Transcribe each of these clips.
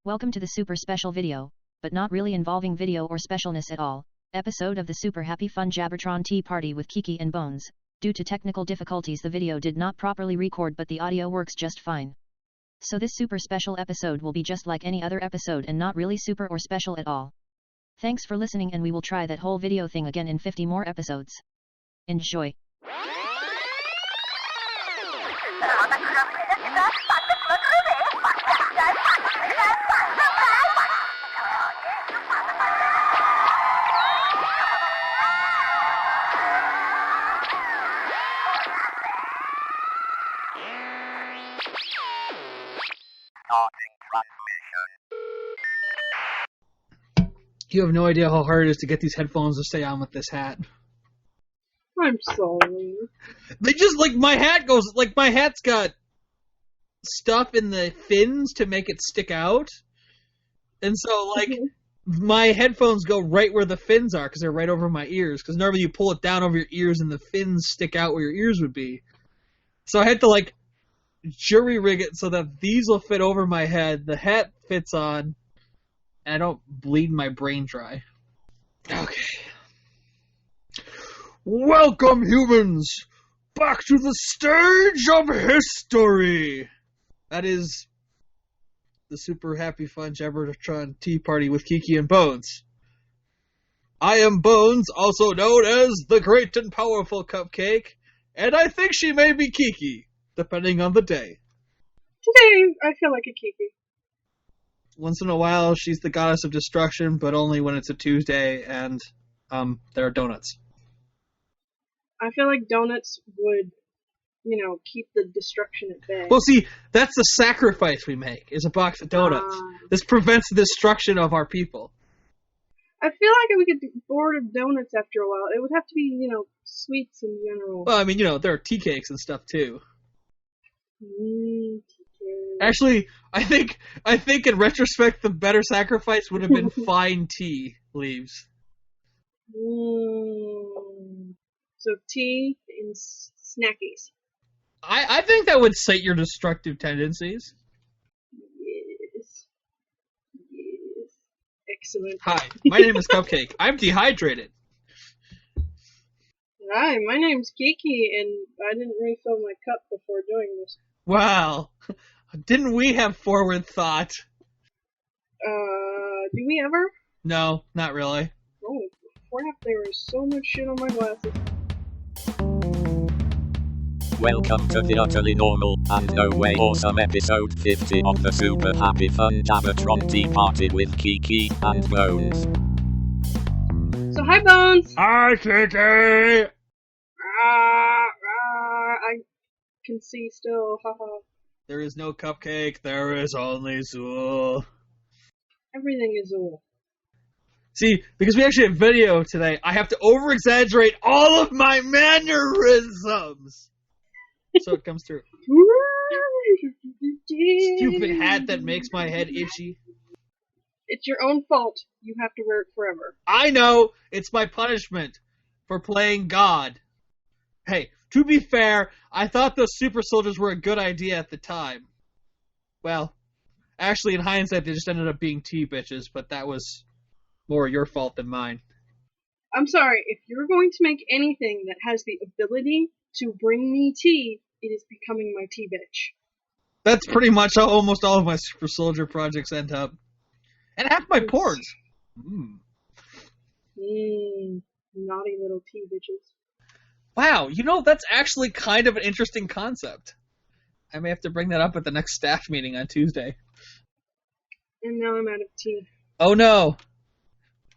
Welcome to the super special video, but not really involving video or specialness at all, episode of the super happy fun Jabbertron tea party with Kiki and Bones. Due to technical difficulties the video did not properly record but the audio works just fine. So this super special episode will be just like any other episode and not really super or special at all. Thanks for listening and we will try that whole video thing again in 50 more episodes. Enjoy. You have no idea how hard it is to get these headphones to stay on with this hat. I'm sorry. They just, my hat's got stuff in the fins to make it stick out. And so, my headphones go right where the fins are, because they're right over my ears. Because normally you pull it down over your ears and the fins stick out where your ears would be. So I had to, jury rig it so that these will fit over my head, the hat fits on, and I don't bleed my brain dry. Okay. Welcome, humans, back to the stage of history! That is the super happy fun Jabbertron tea party with Kiki and Bones. I am Bones, also known as the great and powerful Cupcake, and I think she may be Kiki, depending on the day. Today, I feel like a Kiki. Once in a while, she's the goddess of destruction, but only when it's a Tuesday and there are donuts. I feel like donuts would, keep the destruction at bay. Well, see, that's the sacrifice we make, is a box of donuts. This prevents the destruction of our people. I feel like we could get bored of donuts after a while. It would have to be, sweets in general. Well, I mean, there are tea cakes and stuff, too. Tea cakes. Actually, I think in retrospect, the better sacrifice would have been fine tea leaves. So tea and snackies. I think that would sate your destructive tendencies. Yes. Excellent. Hi, my name is Cupcake. I'm dehydrated. Hi, my name's Kiki, and I didn't refill my cup before doing this. Wow. Didn't we have forward thought? Do we ever? No, not really. Oh, crap, there is so much shit on my glasses. Welcome to the utterly normal and no way awesome episode 50 of the super happy fun Jabbertron tea party with Kiki and Bones. So hi, Bones! Hi, Kiki! I can see still, haha. There is no Cupcake, there is only Zool. Everything is Zool. See, because we actually have video today, I have to over-exaggerate all of my mannerisms! So it comes through. Stupid hat that makes my head itchy. It's your own fault. You have to wear it forever. I know! It's my punishment for playing God. Hey, to be fair, I thought those super soldiers were a good idea at the time. Well, actually in hindsight they just ended up being tea bitches, but that was more your fault than mine. I'm sorry, if you're going to make anything that has the ability to bring me tea, it is becoming my tea bitch. That's pretty much how almost all of my super soldier projects end up. And half my porgs. Naughty little tea bitches. Wow, that's actually kind of an interesting concept. I may have to bring that up at the next staff meeting on Tuesday. And now I'm out of tea. Oh no!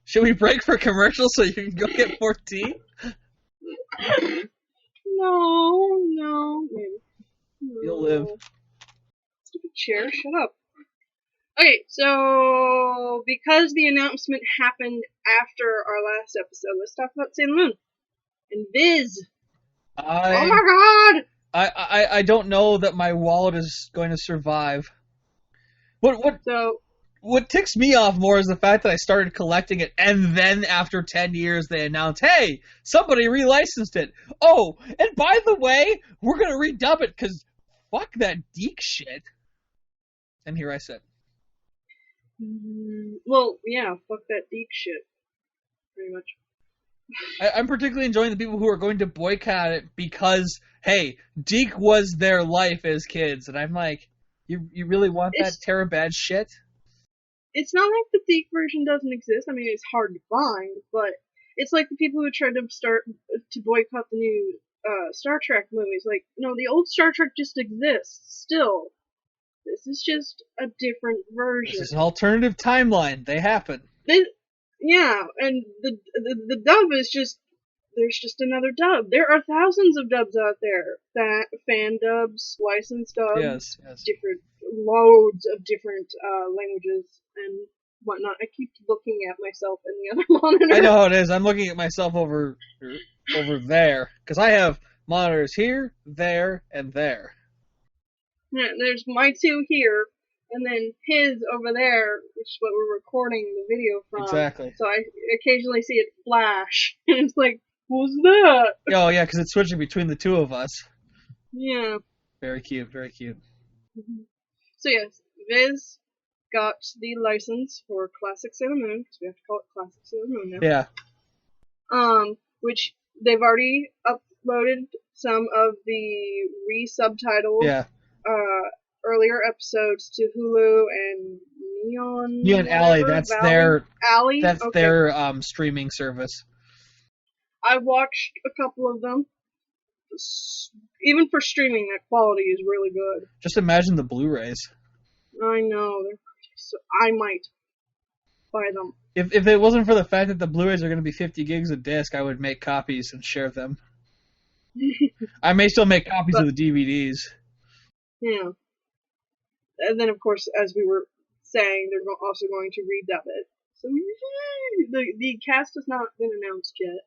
Should we break for commercial so you can go get more tea? No, maybe. You'll live. Stupid chair, shut up. Okay, so because the announcement happened after our last episode, let's talk about Sailor Moon. And Viz. Oh my god! I don't know that my wallet is going to survive. So What ticks me off more is the fact that I started collecting it, and then after 10 years they announced, hey, somebody relicensed it. Oh, and by the way, we're going to redub it, because fuck that Deke shit. And here I sit. well, yeah, fuck that Deke shit. Pretty much. I'm particularly enjoying the people who are going to boycott it because, hey, Deke was their life as kids. And I'm like, you really want that Terabad shit? It's not like the Deke version doesn't exist. I mean, it's hard to find, but it's like the people who tried to boycott the new Star Trek movies. Like, no, the old Star Trek just exists still. This is just a different version. This is an alternative timeline. They happen. Yeah, and the dub is just, there's just another dub. There are thousands of dubs out there. Fan dubs, licensed dubs, Yes. different, loads of different languages and whatnot. I keep looking at myself in the other monitor. I know how it is. I'm looking at myself over there, because I have monitors here, there, and there. Yeah, there's my two here, and then his over there, which is what we're recording the video from. Exactly. So I occasionally see it flash, and it's like, what's that? Oh, yeah, because it's switching between the two of us. Yeah. Very cute, very cute. So yes, Viz got the license for Classic Sailor Moon, because we have to call it Classic Sailor Moon now. Yeah. Which they've already uploaded some of the re-subtitled earlier episodes to Hulu and Neon Alley. That's their Alley. That's their streaming service. I watched a couple of them. Even for streaming, that quality is really good. Just imagine the Blu-rays. I know. So I might buy them. If it wasn't for the fact that the Blu-rays are going to be 50 gigs a disc, I would make copies and share them. I may still make copies of the DVDs. Yeah. And then, of course, as we were saying, they're also going to redub it. So, the cast has not been announced yet.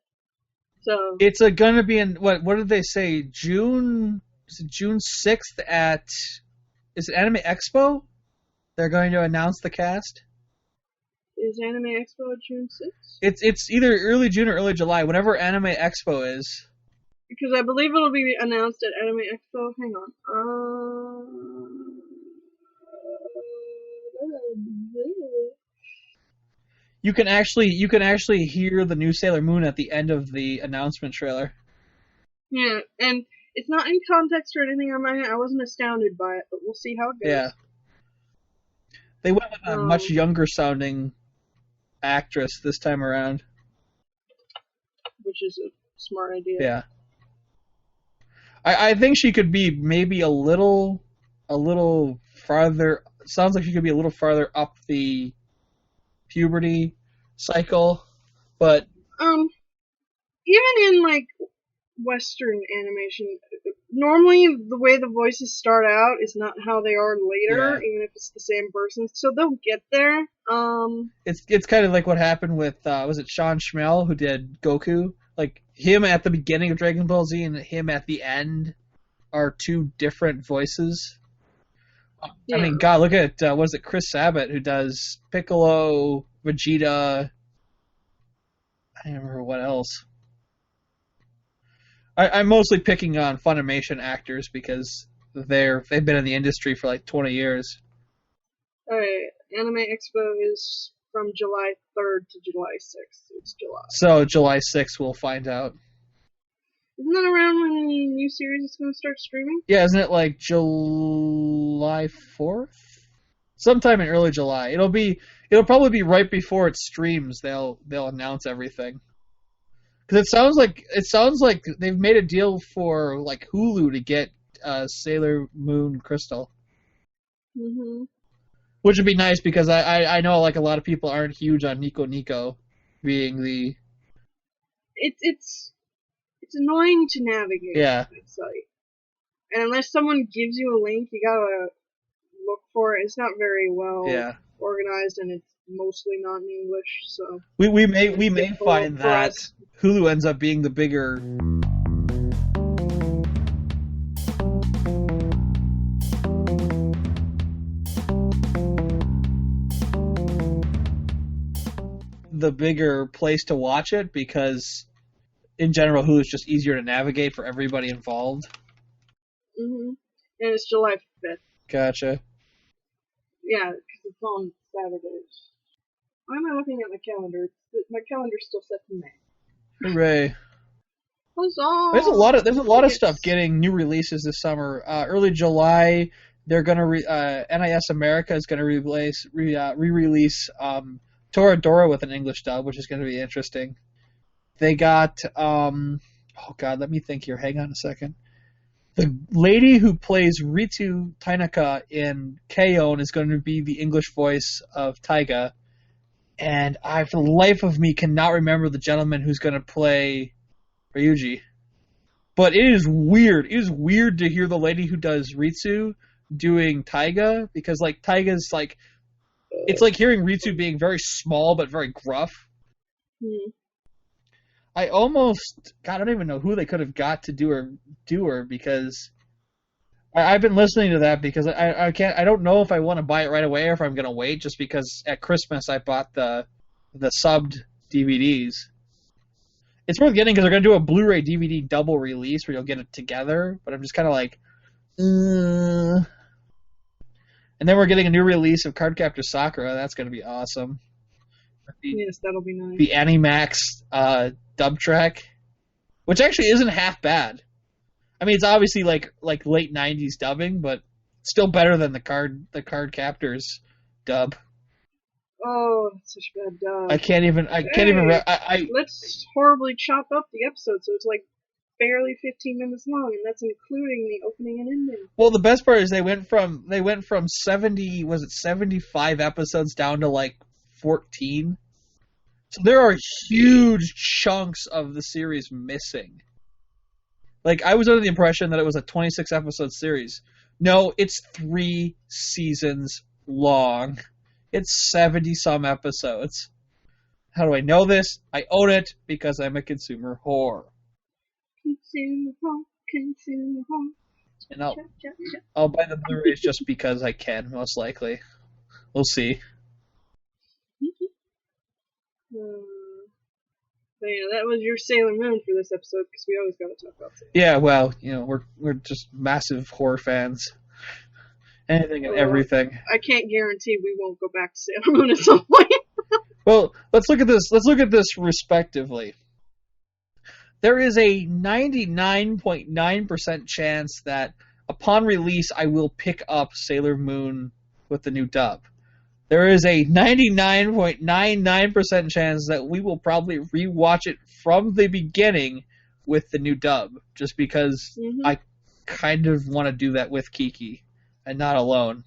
So it's going to be in, what did they say, June 6th at, is it Anime Expo? They're going to announce the cast? Is Anime Expo June 6th? It's either early June or early July, whenever Anime Expo is. Because I believe it'll be announced at Anime Expo. Hang on. You can actually hear the new Sailor Moon at the end of the announcement trailer. Yeah, and it's not in context or anything. I wasn't astounded by it, but we'll see how it goes. Yeah. They went with a much younger sounding actress this time around. Which is a smart idea. Yeah. I think she could be maybe a little farther. Sounds like she could be a little farther up the puberty cycle, but even in like Western animation, normally the way the voices start out is not how they are later, even if it's the same person. So they'll get there. It's kind of like what happened with was it Sean Schmell who did Goku? Like him at the beginning of Dragon Ball Z and him at the end are two different voices. Yeah. I mean, God, look at what is it, Chris Sabat who does Piccolo, Vegeta. I don't remember what else. I'm mostly picking on Funimation actors because they've been in the industry for like 20 years. Alright, Anime Expo is from July 3rd to July 6th. It's July. So July 6th we'll find out. Isn't that around when the new series is going to start streaming? Yeah, isn't it like July 4th? Sometime in early July. It'll probably be right before it streams. They'll announce everything. Because it sounds like they've made a deal for like Hulu to get Sailor Moon Crystal. Mm-hmm. Which would be nice because I know like a lot of people aren't huge on Nico Nico being the. It's annoying to navigate that site, and unless someone gives you a link, you gotta look for it. It's not very well organized, and it's mostly not in English. So we may find that Hulu ends up being the bigger. Hulu ends up being the bigger the bigger place to watch it because, in general, Hulu is just easier to navigate for everybody involved. And it's July 5th. Gotcha. Yeah, because it's on Saturdays. Why am I looking at my calendar? My calendar's still set to May. Hooray! Huzzah! There's a lot of stuff getting new releases this summer. Early July, they're gonna NIS America is gonna re-release Toradora with an English dub, which is gonna be interesting. They got oh god, let me think here. Hang on a second. The lady who plays Ritu Tainaka in K-On! Is going to be the English voice of Taiga, and I, for the life of me, cannot remember the gentleman who's going to play Ryuji. But it is weird. It is weird to hear the lady who does Ritsu doing Taiga, because like Taiga's like, it's like hearing Ritsu being very small but very gruff. I almost, God, I don't even know who they could have got to do her because I've been listening to that because I don't know if I want to buy it right away or if I'm gonna wait, just because at Christmas I bought the subbed DVDs. It's worth getting because they're gonna do a Blu-ray DVD double release where you'll get it together, but I'm just kind of like, And then we're getting a new release of Cardcaptor Sakura. That's gonna be awesome. Yes, that'll be nice. The Animax dub track, which actually isn't half bad. I mean, it's obviously like late '90s dubbing, but still better than the Cardcaptors dub. Oh, that's such a bad dub. I can't even. Let's horribly chop up the episode so it's like barely 15 minutes long, and that's including the opening and ending. Well, the best part is they went from 75 episodes down to like 14. So there are huge chunks of the series missing. Like, I was under the impression that it was a 26-episode series. No, it's 3 seasons long. It's 70-some episodes. How do I know this? I own it because I'm a consumer whore. Consumer whore. And I'll buy the Blu-rays just because I can, most likely. We'll see. But yeah, that was your Sailor Moon for this episode, because we always got to talk about Sailor Moon. Yeah, well, we're just massive horror fans. Anything and everything. I can't guarantee we won't go back to Sailor Moon at some point. Well, let's look at this. Let's look at this respectively. There is a 99.9% chance that upon release I will pick up Sailor Moon with the new dub. There is a 99.99% chance that we will probably rewatch it from the beginning with the new dub, just because I kind of want to do that with Kiki and not alone.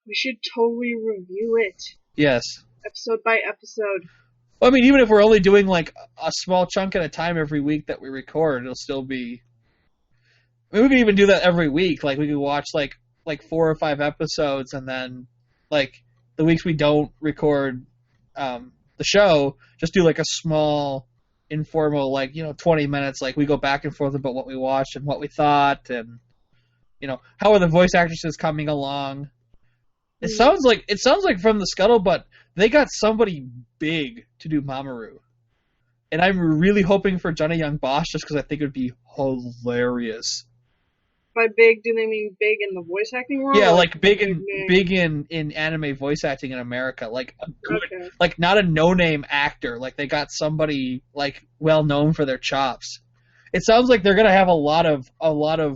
We should totally review it. Yes. Episode by episode. Well, I mean, even if we're only doing like a small chunk at a time every week that we record, it'll still be... I mean, we could even do that every week. Like, we could watch like 4 or 5 episodes, and then like the weeks we don't record the show, just do like a small informal, like, 20 minutes, like we go back and forth about what we watched and what we thought, and how are the voice actresses coming along. It sounds like from the scuttlebutt they got somebody big to do Mamoru, and I'm really hoping for Johnny Young Bosch just because I think it would be hilarious. By big, do they mean big in the voice acting world? Yeah, like big in anime voice acting in America. Like a good, like not a no-name actor. Like they got somebody like well known for their chops. It sounds like they're gonna have a lot of. They'll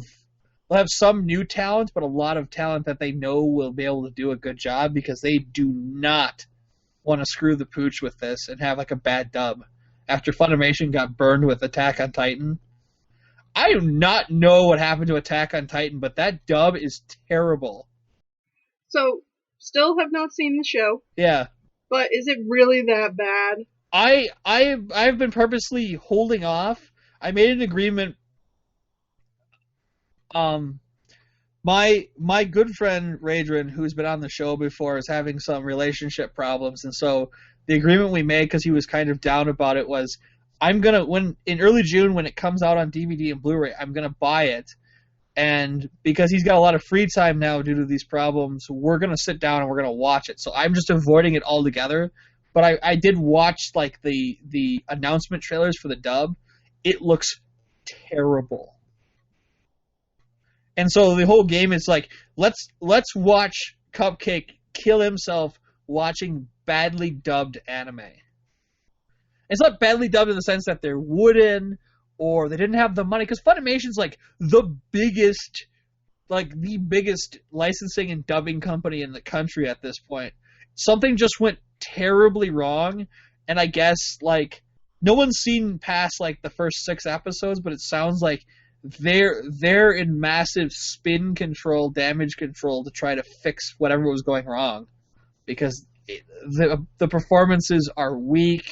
have some new talent, but a lot of talent that they know will be able to do a good job because they do not want to screw the pooch with this and have like a bad dub. After Funimation got burned with Attack on Titan. I do not know what happened to Attack on Titan, but that dub is terrible. So, still have not seen the show. Yeah. But is it really that bad? I've been purposely holding off. I made an agreement. My good friend Radrin, who's been on the show before, is having some relationship problems, and so the agreement we made, because he was kind of down about it, was I'm gonna, when in early June when it comes out on DVD and Blu-ray, I'm gonna buy it, and because he's got a lot of free time now due to these problems, we're gonna sit down and we're gonna watch it. So I'm just avoiding it altogether. but I did watch like the announcement trailers for the dub. It looks terrible. And so the whole game is like, let's watch Cupcake kill himself watching badly dubbed anime. It's not badly dubbed in the sense that they're wooden or they didn't have the money, because Funimation's like the biggest licensing and dubbing company in the country at this point. Something just went terribly wrong, and I guess like no one's seen past like the first 6 episodes, but it sounds like they're in massive spin control, damage control to try to fix whatever was going wrong, because the performances are weak,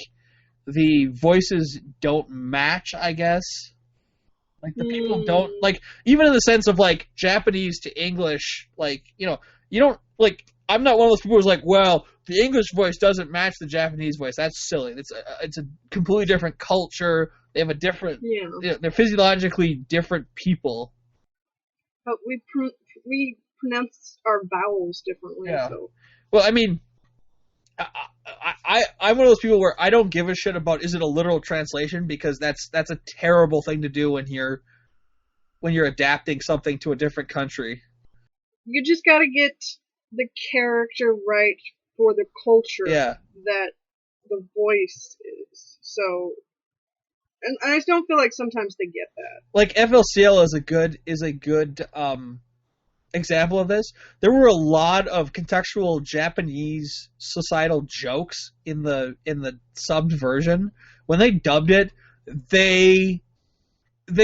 the voices don't match, I guess. Like the people don't like, even in the sense of like Japanese to English, like, you know, you don't like. I'm not one of those people who's like, well, the English voice doesn't match the Japanese voice. That's silly. It's a completely different culture. They have a different. You know, they're physiologically different people. But we pronounce our vowels differently. Yeah. So. Well, I mean, I'm one of those people where I don't give a shit about is it a literal translation, because that's a terrible thing to do when you're adapting something to a different country. You just got to get the character right for the culture that the voice is. So, and I just don't feel like sometimes they get that. Like FLCL is a good example of this. There were a lot of contextual Japanese societal jokes in the subbed version. When they dubbed it, they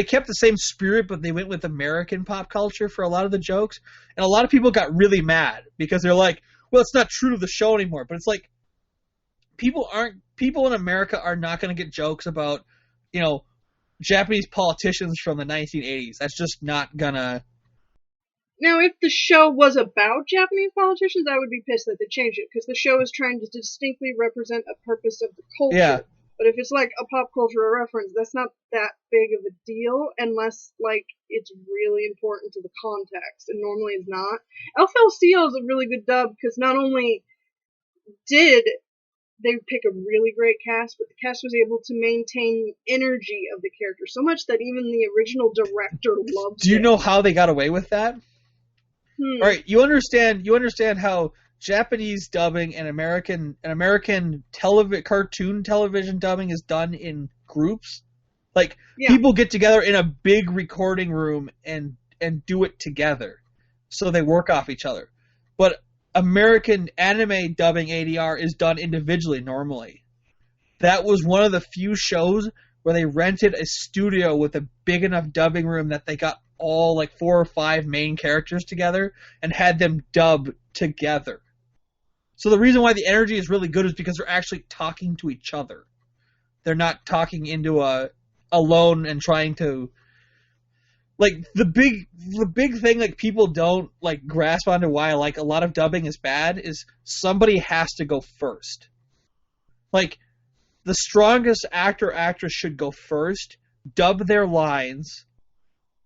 kept the same spirit, but they went with American pop culture for a lot of the jokes. And a lot of people got really mad because they're like, well, it's not true to the show anymore. But it's like, people in America are not going to get jokes about, you know, Japanese politicians from the 1980s. That's just not gonna. Now, if the show was about Japanese politicians, I would be pissed that they changed it, because the show is trying to distinctly represent a purpose of the culture. Yeah. But if it's like a pop cultural reference, that's not that big of a deal unless like it's really important to the context, and normally it's not. FLCL is a really good dub because not only did they pick a really great cast, but the cast was able to maintain the energy of the character so much that even the original director loves it. Do you know how they got away with that? All right, you understand how Japanese dubbing and American cartoon television dubbing is done in groups. Like, people get together in a big recording room and do it together, so they work off each other. But American anime dubbing ADR is done individually normally. That was one of the few shows where they rented a studio with a big enough dubbing room that they got all like 4 or 5 main characters together and had them dub together. So the reason why the energy is really good is because they're actually talking to each other. They're not talking into alone and trying to, like, the big thing like people don't like grasp onto why like a lot of dubbing is bad is somebody has to go first. Like, the strongest actress should go first, dub their lines,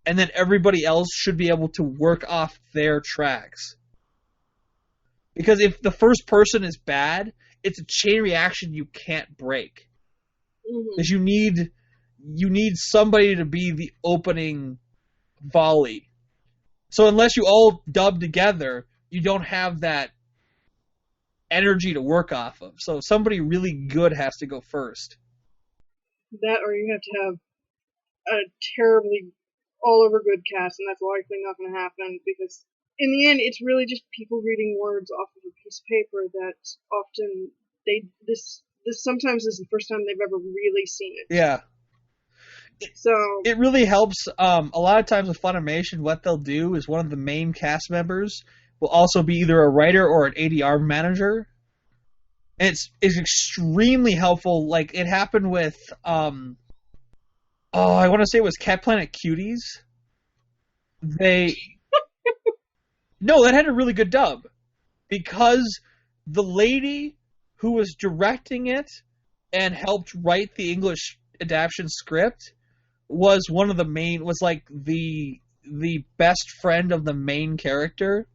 and then everybody else should be able to work off their tracks. Because if the first person is bad, it's a chain reaction you can't break. Because you need somebody to be the opening volley. So unless you all dub together, you don't have that energy to work off of. So somebody really good has to go first. That, or you have to have a terribly all-over good cast, and that's likely not going to happen, because in the end, it's really just people reading words off of a piece of paper that often this sometimes is the first time they've ever really seen it. Yeah. So it really helps. A lot of times with Funimation, what they'll do is one of the main cast members will also be either a writer or an ADR manager. And it's extremely helpful. Like, it happened with I want to say it was Cat Planet Cuties. No, that had a really good dub. Because the lady who was directing it and helped write the English adaptation script was like the best friend of the main character.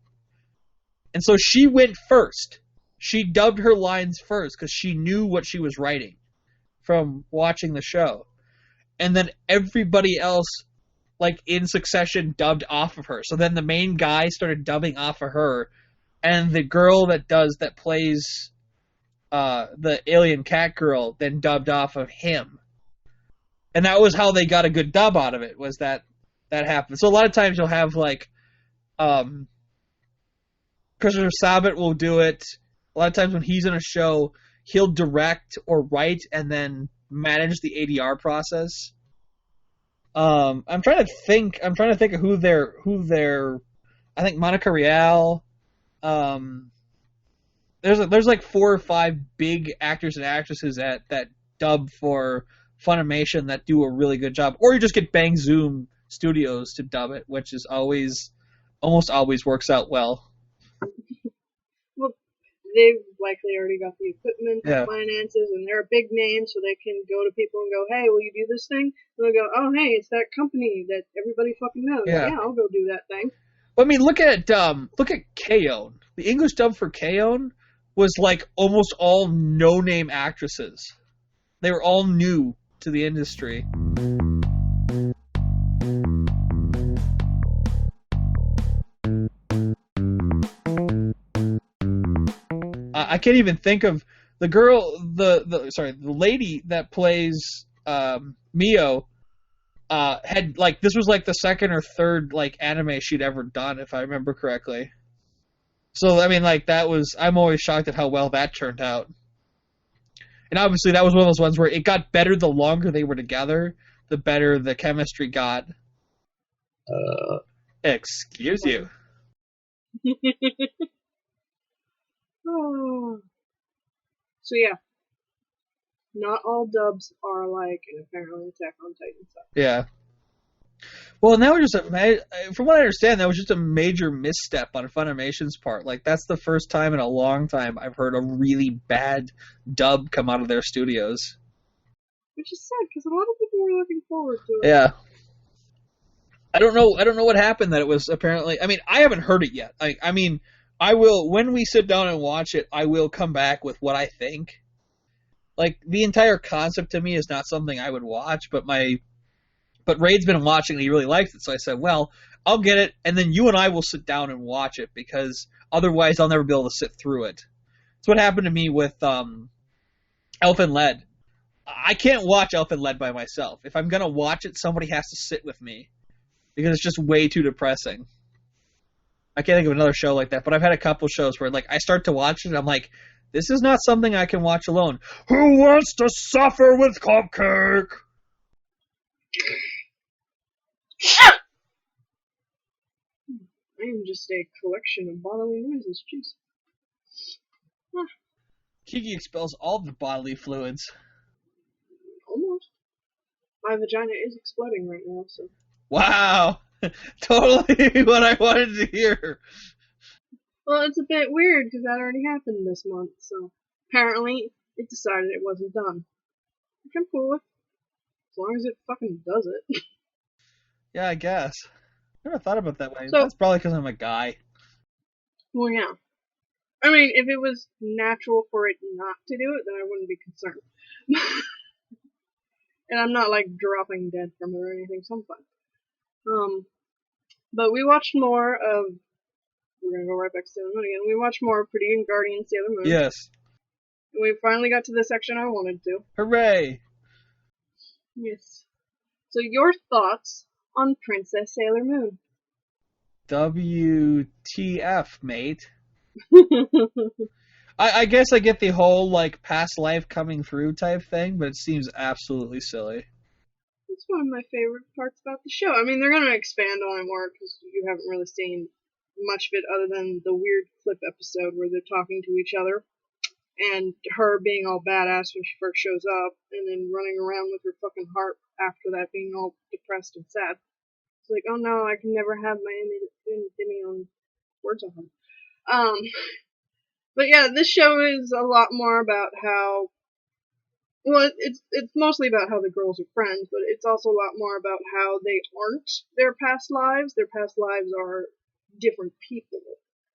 And so she went first. she dubbed her lines first because she knew what she was writing from watching the show. And then everybody else, like, in succession, dubbed off of her. So then the main guy started dubbing off of her, and the girl that plays the alien cat girl then dubbed off of him. And that was how they got a good dub out of it, was that happened. So a lot of times you'll have, like, Christopher Sabat will do it. A lot of times when he's in a show, he'll direct or write and then manage the ADR process. I'm trying to think of who they're. I think Monica Rial. There's like 4 or 5 big actors and actresses that dub for Funimation that do a really good job. Or you just get Bang Zoom Studios to dub it, which is almost always works out well. Well, they've likely already got the equipment, Yeah. the finances, and they're a big name, so they can go to people and go, "Hey, will you do this thing?" And they'll go, "Oh, hey, it's that company that everybody fucking knows. Yeah. I'll go do that thing." I mean, look at K-On! The English dub for K-On! Was like almost all no-name actresses. They were all new to the industry. I can't even think of the girl, the lady that plays Mio. Had, like, this was like the second or third, like, anime she'd ever done, if I remember correctly. So, I mean, like, I'm always shocked at how well that turned out. And obviously that was one of those ones where it got better the longer they were together, the better the chemistry got. Excuse you. Oh. So yeah, not all dubs are alike, and apparently Attack on Titan stuff. Yeah. Well, and that was just from what I understand, that was just a major misstep on Funimation's part. Like, that's the first time in a long time I've heard a really bad dub come out of their studios. Which is sad, because a lot of people were looking forward to it. Yeah. I don't know what happened that it was apparently... I mean, I haven't heard it yet. I mean, I will... When we sit down and watch it, I will come back with what I think. Like, the entire concept to me is not something I would watch, but Raid's been watching and he really likes it, so I said, well, I'll get it, and then you and I will sit down and watch it, because otherwise I'll never be able to sit through it. That's what happened to me with Elfen Lied. I can't watch Elfen Lied by myself. If I'm going to watch it, somebody has to sit with me, because it's just way too depressing. I can't think of another show like that, but I've had a couple shows where, like, I start to watch it, and I'm like, this is not something I can watch alone. Who wants to suffer with Cupcake? I am just a collection of bodily noises. Jeez. Kiki expels all the bodily fluids. Almost. My vagina is exploding right now, so. Wow. Totally what I wanted to hear. Well, it's a bit weird, because that already happened this month, so. Apparently, it decided it wasn't done. Which I'm cool with. As long as it fucking does it. Yeah, I guess. Never thought about it that way. So, That's probably because I'm a guy. Well, yeah. I mean, if it was natural for it not to do it, then I wouldn't be concerned. And I'm not, like, dropping dead from it or anything, so I'm fine. But we watched more of... We're gonna go right back to Sailor Moon again. We watched more of Pretty and Guardian Sailor Moon. Yes. And we finally got to the section I wanted to. Hooray! Yes. So your thoughts on Princess Sailor Moon? WTF, mate. I guess I get the whole, like, past life coming through type thing, but it seems absolutely silly. It's one of my favorite parts about the show. I mean, they're going to expand on it more because you haven't really seen much of it other than the weird clip episode where they're talking to each other and her being all badass when she first shows up and then running around with her fucking harp after that being all depressed and sad. It's like, oh no, I can never have my Demi on words on them. But yeah, this show is a lot more about how, well, it's mostly about how the girls are friends, but it's also a lot more about how they aren't their past lives. Their past lives are different people.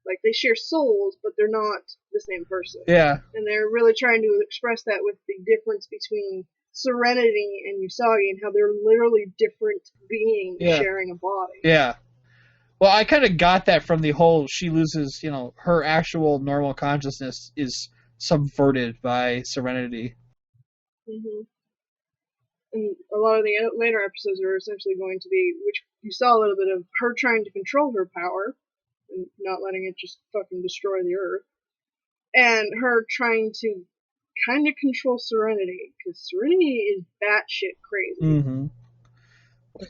Like, they share souls, but they're not the same person. Yeah. And they're really trying to express that with the difference between Serenity and Usagi, and how they're literally different beings sharing a body. Yeah. Well, I kind of got that from the whole she loses, her actual normal consciousness is subverted by Serenity. Mm-hmm. And a lot of the later episodes are essentially going to be, which you saw a little bit of her trying to control her power, and not letting it just fucking destroy the earth, and her trying to kind of control Serenity, because Serenity is batshit crazy. Mm-hmm.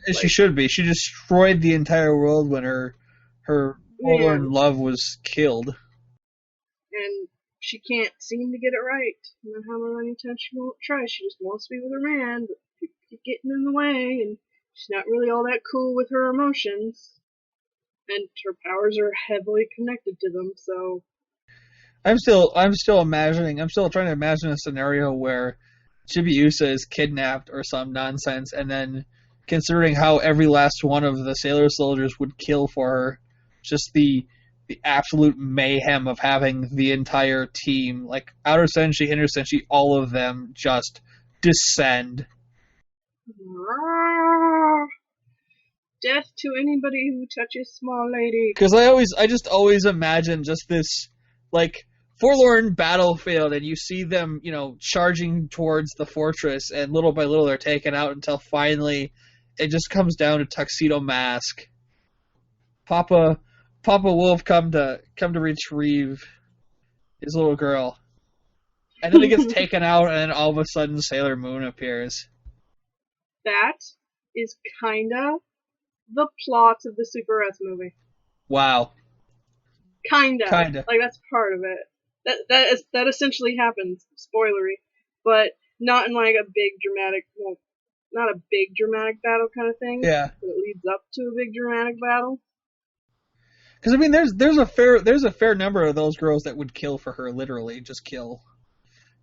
As she should be. She destroyed the entire world when her forlorn love was killed. And she can't seem to get it right. No matter how many times she tries, she just wants to be with her man, but people keep getting in the way, and she's not really all that cool with her emotions. And her powers are heavily connected to them, so... I'm still trying to imagine a scenario where Chibiusa is kidnapped or some nonsense, and then considering how every last one of the sailor soldiers would kill for her, just the absolute mayhem of having the entire team, like Outer Senshi, Inner Senshi, all of them just descend. Death to anybody who touches small lady. Because I just always imagine just this, like, forlorn battlefield, and you see them, charging towards the fortress, and little by little they're taken out until finally it just comes down to Tuxedo Mask. Papa Wolf come to retrieve his little girl. And then it gets taken out, and then all of a sudden Sailor Moon appears. That is kinda the plot of the Super S movie. Wow. Kinda. Like, that's part of it. That essentially happens, spoilery, but not in like a big dramatic, well, not a big dramatic battle kind of thing. Yeah. But it leads up to a big dramatic battle. Because I mean, there's a fair number of those girls that would kill for her, literally just kill,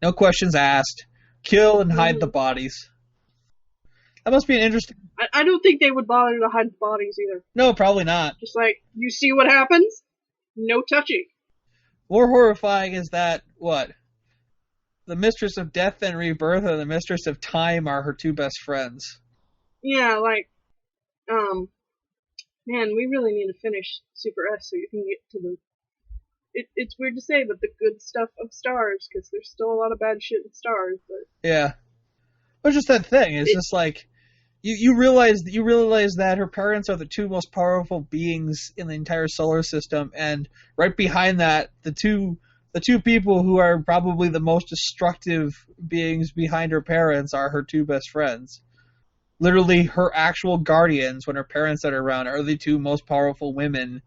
no questions asked, kill and hide the bodies. That must be an interesting. I don't think they would bother to hide the bodies either. No, probably not. Just like, you see what happens? No touchy. More horrifying is that, what? The Mistress of Death and Rebirth and the Mistress of Time are her two best friends. Yeah, like, man, we really need to finish Super S so you can get to the... It's weird to say, but the good stuff of Stars, because there's still a lot of bad shit in Stars, but... Yeah. But just that thing, it's just like... You realize that her parents are the two most powerful beings in the entire solar system, and right behind that, the two people who are probably the most destructive beings behind her parents are her two best friends. Literally, her actual guardians, when her parents are around, are the two most powerful women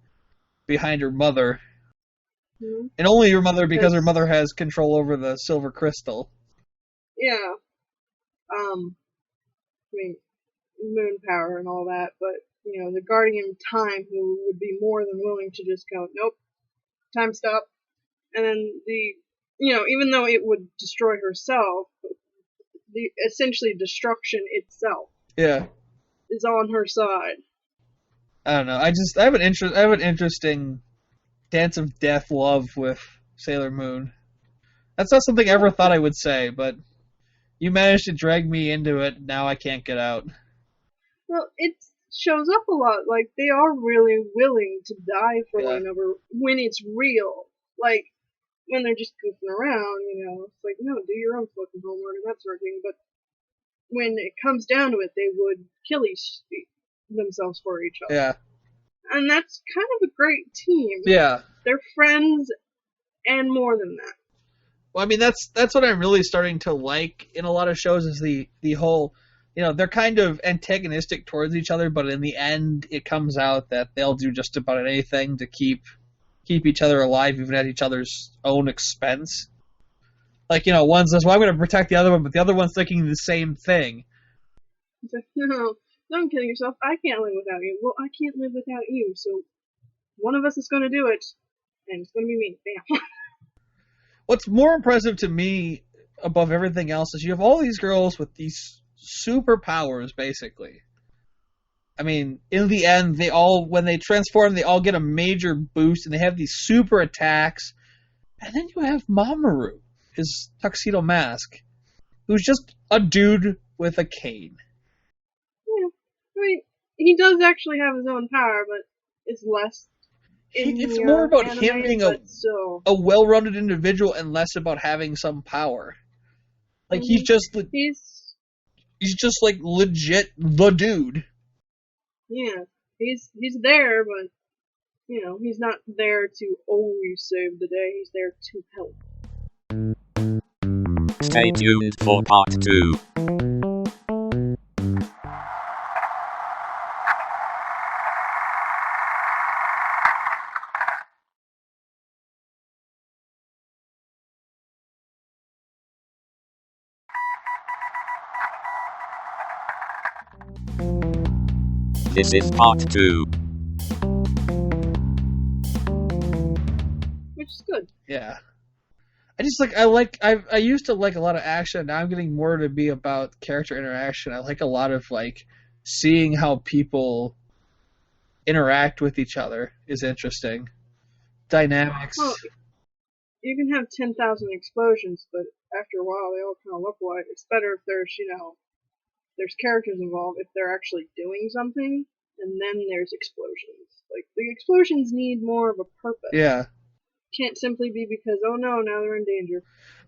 behind her mother. Mm-hmm. And only her mother, because her mother has control over the silver crystal. Yeah. I mean, moon power and all that, but, the guardian of time, who would be more than willing to just go, nope, time stop. And then even though it would destroy herself, the essentially destruction itself, is on her side. I don't know. I have an interesting dance of death love with Sailor Moon. That's not something I ever thought I would say, but you managed to drag me into it. Now I can't get out. Well, it shows up a lot. Like, they are really willing to die for one another when it's real. Like, when they're just goofing around, it's like, no, do your own fucking homework and that sort of thing. But when it comes down to it, they would kill themselves for each other. Yeah. And that's kind of a great team. Yeah. They're friends and more than that. Well, I mean, that's what I'm really starting to like in a lot of shows is the whole, they're kind of antagonistic towards each other, but in the end, it comes out that they'll do just about anything to keep each other alive, even at each other's own expense. Like, one says, well, I'm going to protect the other one, but the other one's thinking the same thing. It's like, no, don't kill yourself. I can't live without you. Well, I can't live without you, so one of us is going to do it, and it's going to be me. Bam. What's more impressive to me above everything else is you have all these girls with these superpowers, basically. I mean, in the end, when they transform, they all get a major boost, and they have these super attacks. And then you have Mamoru, his tuxedo mask, who's just a dude with a cane. Yeah. I mean, he does actually have his own power, but it's less. It's more about anime, him being so... a well-rounded individual and less about having some power. Like, he's just like legit the dude. Yeah, he's there, but you know, he's not there to always save the day. He's there to help. Stay tuned for part 2. This is part 2. Which is good. Yeah. I used to like a lot of action. Now I'm getting more to be about character interaction. I like a lot of like seeing how people interact with each other is interesting. Dynamics. Well, you can have 10,000 explosions, but after a while they all kind of look alike. It's better if there's characters involved, if they're actually doing something, and then there's explosions. Like, the explosions need more of a purpose. Yeah. Can't simply be because, oh no, now they're in danger.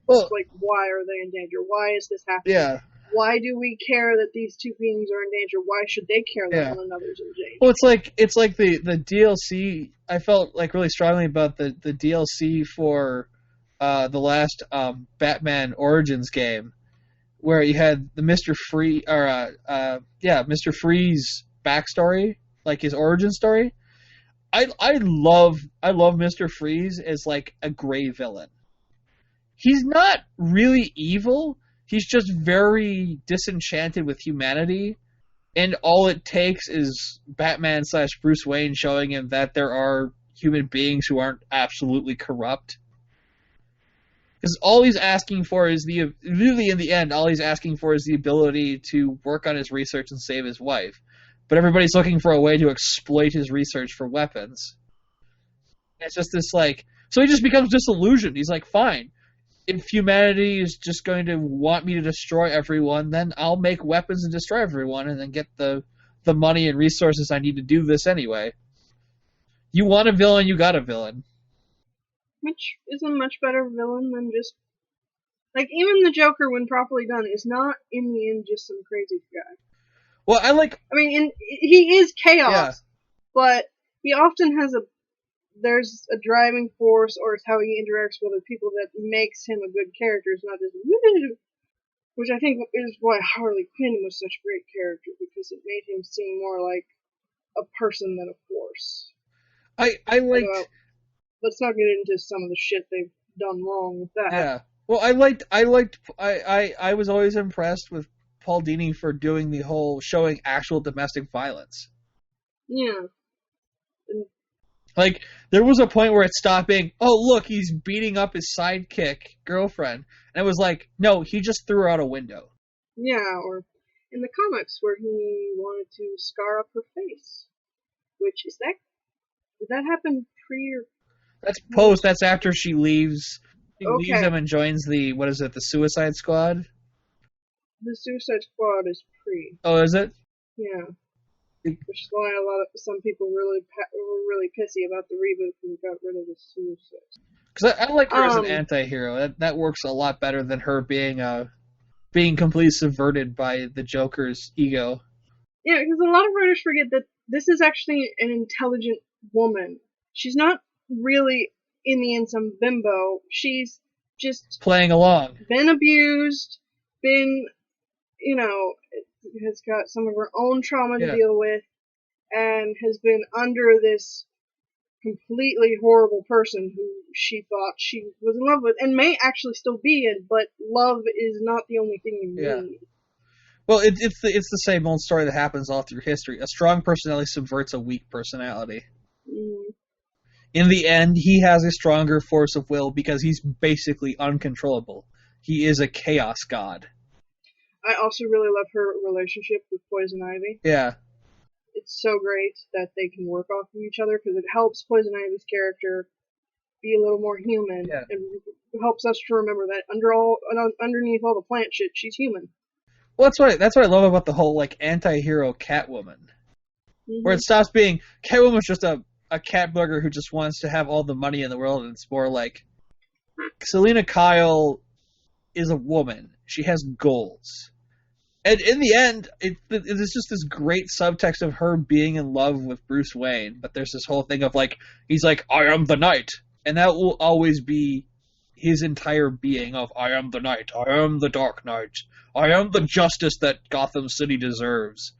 Well, it's like, why are they in danger? Why is this happening? Yeah. Why do we care that these two beings are in danger? Why should they care that one another's in danger? Well, it's like the DLC. I felt like really strongly about the DLC for the last Batman Origins game, where you had the Mr. Mr. Freeze backstory, like his origin story. I love Mr. Freeze as like a gray villain. He's not really evil. He's just very disenchanted with humanity, and all it takes is Batman / Bruce Wayne showing him that there are human beings who aren't absolutely corrupt. Because all he's asking for is really in the end, all he's asking for is the ability to work on his research and save his wife. But everybody's looking for a way to exploit his research for weapons. It's just this like, so he just becomes disillusioned. He's like, fine. If humanity is just going to want me to destroy everyone, then I'll make weapons and destroy everyone and then get the money and resources I need to do this anyway. You want a villain, you got a villain. Which is a much better villain than just... Like, even the Joker, when properly done, is not, in the end, just some crazy guy. Well, he is chaos, but he often has there's a driving force, or it's how he interacts with other people that makes him a good character. It's not just which I think is why Harley Quinn was such a great character, because it made him seem more like a person than a force. Let's not get into some of the shit they've done wrong with that. Yeah. Well, I was always impressed with Paul Dini for doing the whole showing actual domestic violence. Yeah. Like, there was a point where it stopped being, oh, look, he's beating up his sidekick girlfriend. And it was like, no, he just threw her out a window. Yeah, or in the comics where he wanted to scar up her face. Which, did that happen pre or... That's post, that's after she leaves. She leaves him and joins the Suicide Squad? The Suicide Squad is pre. Oh, is it? Yeah. Which is why some people were really pissy about the reboot and got rid of the Suicide. Because I like her as an anti-hero. That works a lot better than her being completely subverted by the Joker's ego. Yeah, because a lot of writers forget that this is actually an intelligent woman. She's not really, in the end, some bimbo. She's just... playing along. Been abused, has got some of her own trauma to deal with, and has been under this completely horrible person who she thought she was in love with, and may actually still be in, but love is not the only thing you need. Well, it's the same old story that happens all through history. A strong personality subverts a weak personality. Mm. In the end, he has a stronger force of will because he's basically uncontrollable. He is a chaos god. I also really love her relationship with Poison Ivy. Yeah. it's so great that they can work off of each other, because it helps Poison Ivy's character be a little more human, Yeah. and helps us to remember that underneath all the plant shit, she's human. Well, that's what I love about the whole like anti-hero Catwoman, where it stops being Catwoman's just a cat burger who just wants to have all the money in the world, and it's more like Selina Kyle is a woman. She has goals. And in the end, it's just this great subtext of her being in love with Bruce Wayne, but there's this whole thing of like, he's like, I am the knight. And that will always be his entire being of, I am the knight, I am the Dark Knight, I am the justice that Gotham City deserves.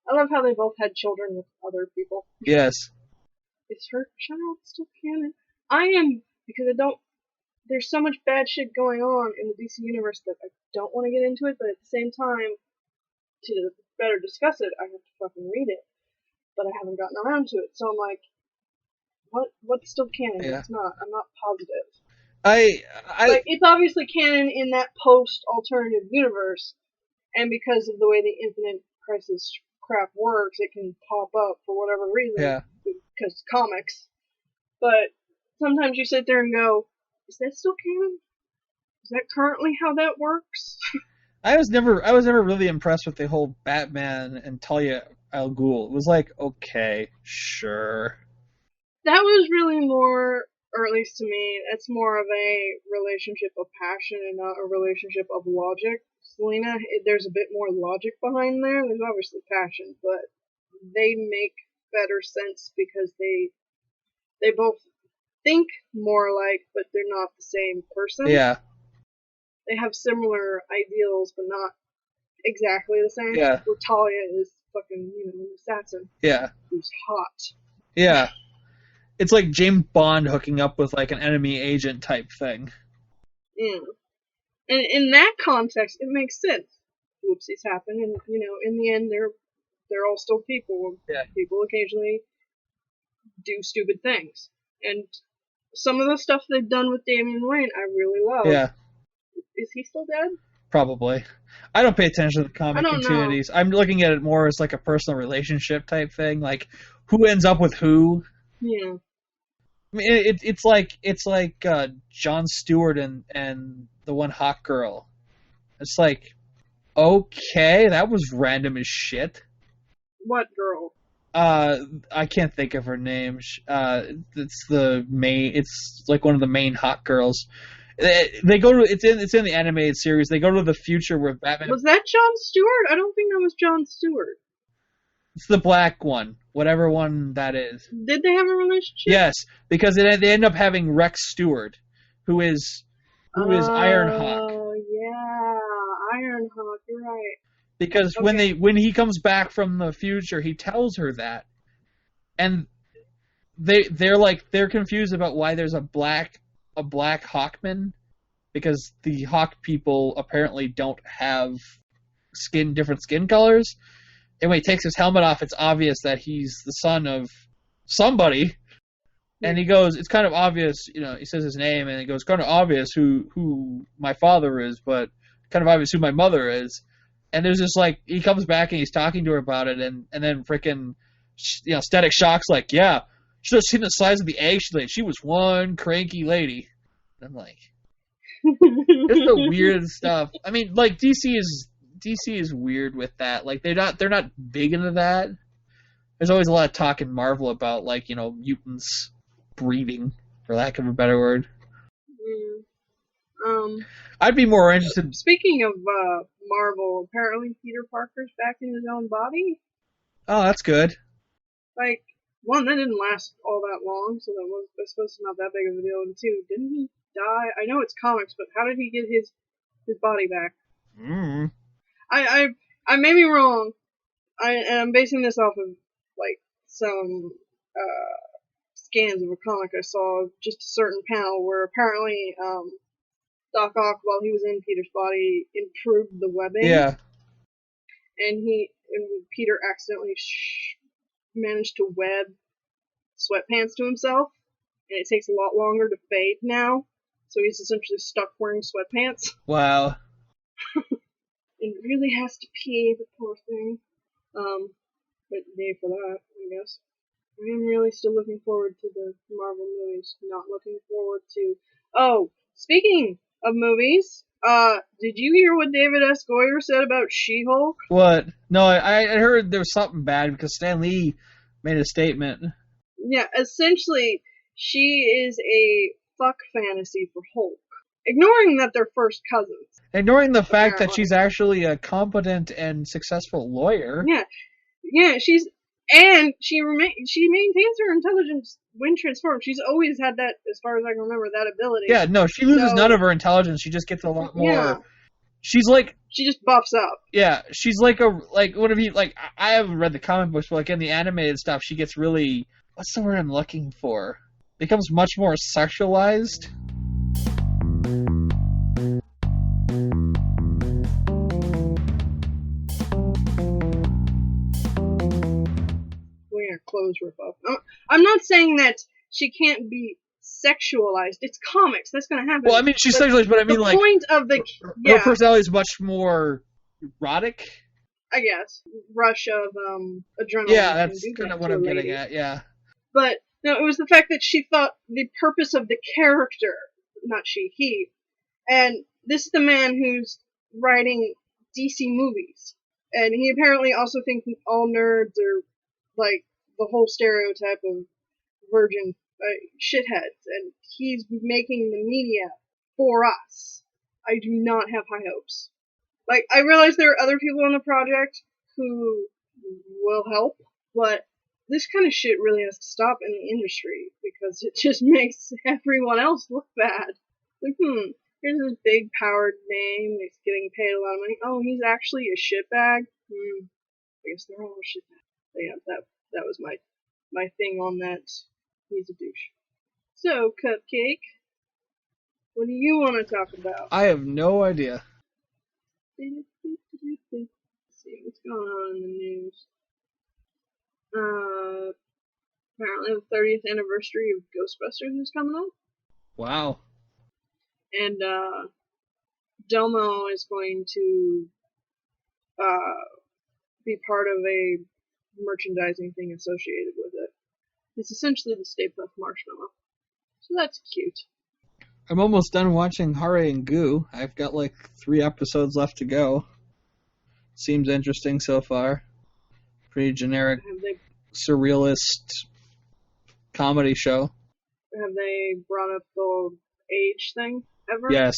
I love how they both had children with other people. Yes. Is her child still canon? I am, because there's so much bad shit going on in the DC universe that I don't want to get into it, but at the same time, to better discuss it, I have to fucking read it. But I haven't gotten around to it, so I'm like, what's still canon? Yeah. It's not. I'm not positive. Like, it's obviously canon in that post-alternative universe, and because of the way the Infinite Crisis crap works, it can pop up for whatever reason. Yeah. Because comics. But sometimes you sit there and go, is that still canon? Is that currently how that works? I was never really impressed with the whole Batman and Talia al Ghul. It was like, okay, sure. That was really more, or at least to me, that's more of a relationship of passion and not a relationship of logic. Selina, there's a bit more logic behind there. There's obviously passion, but they make better sense because they both think more alike, but they're not the same person. Yeah. They have similar ideals, but not exactly the same. Yeah. Where Talia is fucking, an assassin. Yeah. Who's hot. Yeah. It's like James Bond hooking up with like an enemy agent type thing. Yeah. And in that context, it makes sense. Whoopsies happen, and in the end, they're all still people. Yeah. People occasionally do stupid things, and some of the stuff they've done with Damian Wayne, I really love. Yeah. Is he still dead? Probably. I don't pay attention to the comic I don't continuities. I'm looking at it more as like a personal relationship type thing, like who ends up with who. Yeah. I mean, it's like Jon Stewart and the one hot girl. It's like, okay, that was random as shit. What girl? I can't think of her name. It's like one of the main hot girls. They go to it's in the animated series. They go to the future where Batman. Was that Jon Stewart? I don't think that was Jon Stewart. It's the black one, whatever one that is. Did they have a relationship? Yes, because they end up having Rex Stewart, who is Ironhawk. Oh yeah, Ironhawk. You're right. Because when he comes back from the future, he tells her that, and they're confused about why there's a black Hawkman, because the Hawk people apparently don't have different skin colors. And when he takes his helmet off, it's obvious that he's the son of somebody. And he goes, it's kind of obvious, he says his name, and he goes, kind of obvious who my father is, but kind of obvious who my mother is. And there's this, like, he comes back and he's talking to her about it, and then frickin', Static Shock's like, yeah, should have seen the size of the egg she laid. She was one cranky lady. And I'm like, it's the weirdest stuff. I mean, like, DC is weird with that. Like, they're not big into that. There's always a lot of talk in Marvel about, like, mutants breeding, for lack of a better word. I'd be more interested. Speaking of Marvel, apparently Peter Parker's back in his own body. Oh, that's good. Like, one, that didn't last all that long, so that was supposed to not that big of a deal. And two, didn't he die? I know it's comics, but how did he get his body back? I may be wrong. I'm basing this off of like some scans of a comic I saw, just a certain panel where apparently Doc Ock, while he was in Peter's body, improved the webbing. Yeah. And Peter accidentally managed to web sweatpants to himself, and it takes a lot longer to fade now, so he's essentially stuck wearing sweatpants. Wow. And really has to pee, the poor thing. But yay for that, I guess. I am really still looking forward to the Marvel movies. Not looking forward to. Oh, speaking of movies, did you hear what David S. Goyer said about She-Hulk? What? No, I heard there was something bad because Stan Lee made a statement. Yeah, essentially, she is a fuck fantasy for Hulk. Ignoring that they're first cousins. Ignoring the fact that Apparently. she's actually a competent and successful lawyer. Yeah, she maintains her intelligence when transformed. She's always had that, as far as I can remember, that ability. Yeah, no, she loses none of her intelligence. She just gets a lot more. Yeah. She's like. She just buffs up. Yeah, she's like what have you, like, I haven't read the comic books, but like in the animated stuff, she gets really, what's the word I'm looking for? Becomes much more sexualized. Wearing her clothes rip up. I'm not saying that she can't be sexualized. It's comics. That's going to happen. Well, I mean, she's sexualized, but I mean, the like, point of the her personality is much more erotic. I guess rush of adrenaline. Yeah, that's kind of what I'm getting at. Yeah. But no, it was the fact that she thought the purpose of the character, not she, he, and this is the man who's writing DC movies, and he apparently also thinks all nerds are like the whole stereotype of virgin shitheads, and he's making the media for us. I do not have high hopes. Like, I realize there are other people on the project who will help, but this kind of shit really has to stop in the industry because it just makes everyone else look bad. Like, here's this big powered name, he's getting paid a lot of money. Oh, he's actually a shitbag? I guess they're all shitbags. So yeah, that was my thing on that. He's a douche. So, Cupcake, what do you want to talk about? I have no idea. Let's see what's going on in the news. Apparently the 30th anniversary of Ghostbusters is coming up. Wow. And Domo is going to be part of a merchandising thing associated with it. It's essentially the Stay Puft Marshmallow. So that's cute. I'm almost done watching Hare and Goo. I've got like 3 episodes left to go. Seems interesting so far. Pretty generic, surrealist comedy show. Have they brought up the age thing ever? Yes.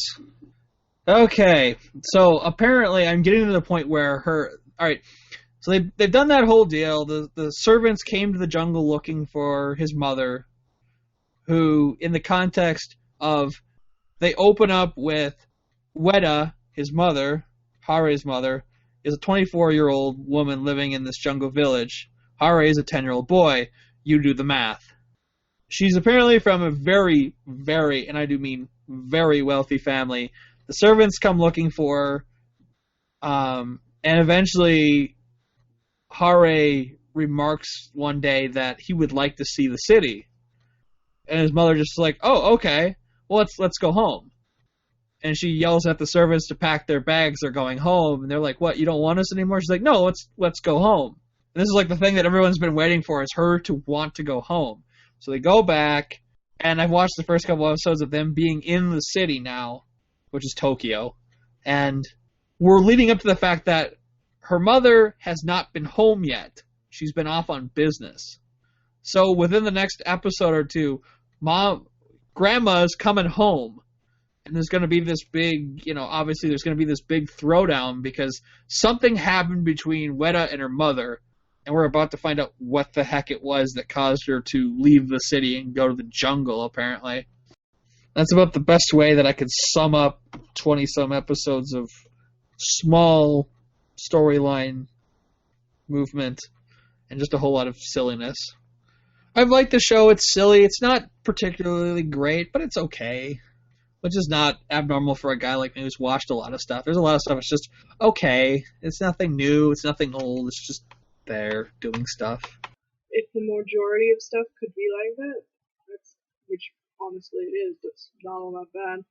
Okay, so apparently I'm getting to the point where alright, so they've done that whole deal. The servants came to the jungle looking for his mother, who, in the context of, they open up with Weta, his mother, Hare's mother, is a 24-year-old woman living in this jungle village. Hare is a 10-year-old boy. You do the math. She's apparently from a very, very, and I do mean very wealthy family. The servants come looking for her, and eventually Hare remarks one day that he would like to see the city. And his mother just like, oh, okay, well, let's go home. And she yells at the servants to pack their bags. They're going home, and they're like, what, you don't want us anymore? She's like, no, let's go home. And this is like the thing that everyone's been waiting for, is her to want to go home. So they go back, and I've watched the first couple episodes of them being in the city now, which is Tokyo. And we're leading up to the fact that her mother has not been home yet. She's been off on business. So within the next episode or two, grandma's coming home. And there's going to be this big, obviously there's going to be this big throwdown because something happened between Weta and her mother. And we're about to find out what the heck it was that caused her to leave the city and go to the jungle, apparently. That's about the best way that I could sum up 20-some episodes of small storyline movement and just a whole lot of silliness. I've liked the show. It's silly. It's not particularly great, but it's okay. Which is not abnormal for a guy like me who's watched a lot of stuff. There's a lot of stuff that's just okay. It's nothing new. It's nothing old. It's just there doing stuff. If the majority of stuff could be like that, which honestly it is, that's not all that bad.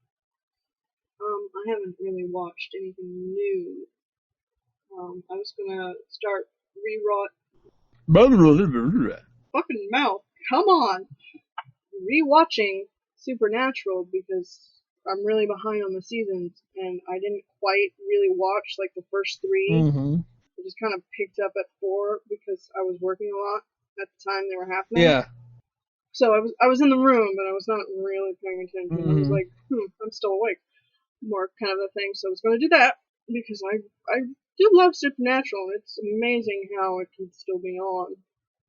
I haven't really watched anything new. I was gonna start Fucking mouth. Come on. Rewatching Supernatural because I'm really behind on the seasons and I didn't quite really watch like the first 3. Mm-hmm. I just kind of picked up at 4 because I was working a lot at the time they were happening. Yeah. So I was in the room, but I was not really paying attention. I was Mhm. like, I'm still awake. More kind of a thing. So I was going to do that because I do love Supernatural. It's amazing how it can still be on,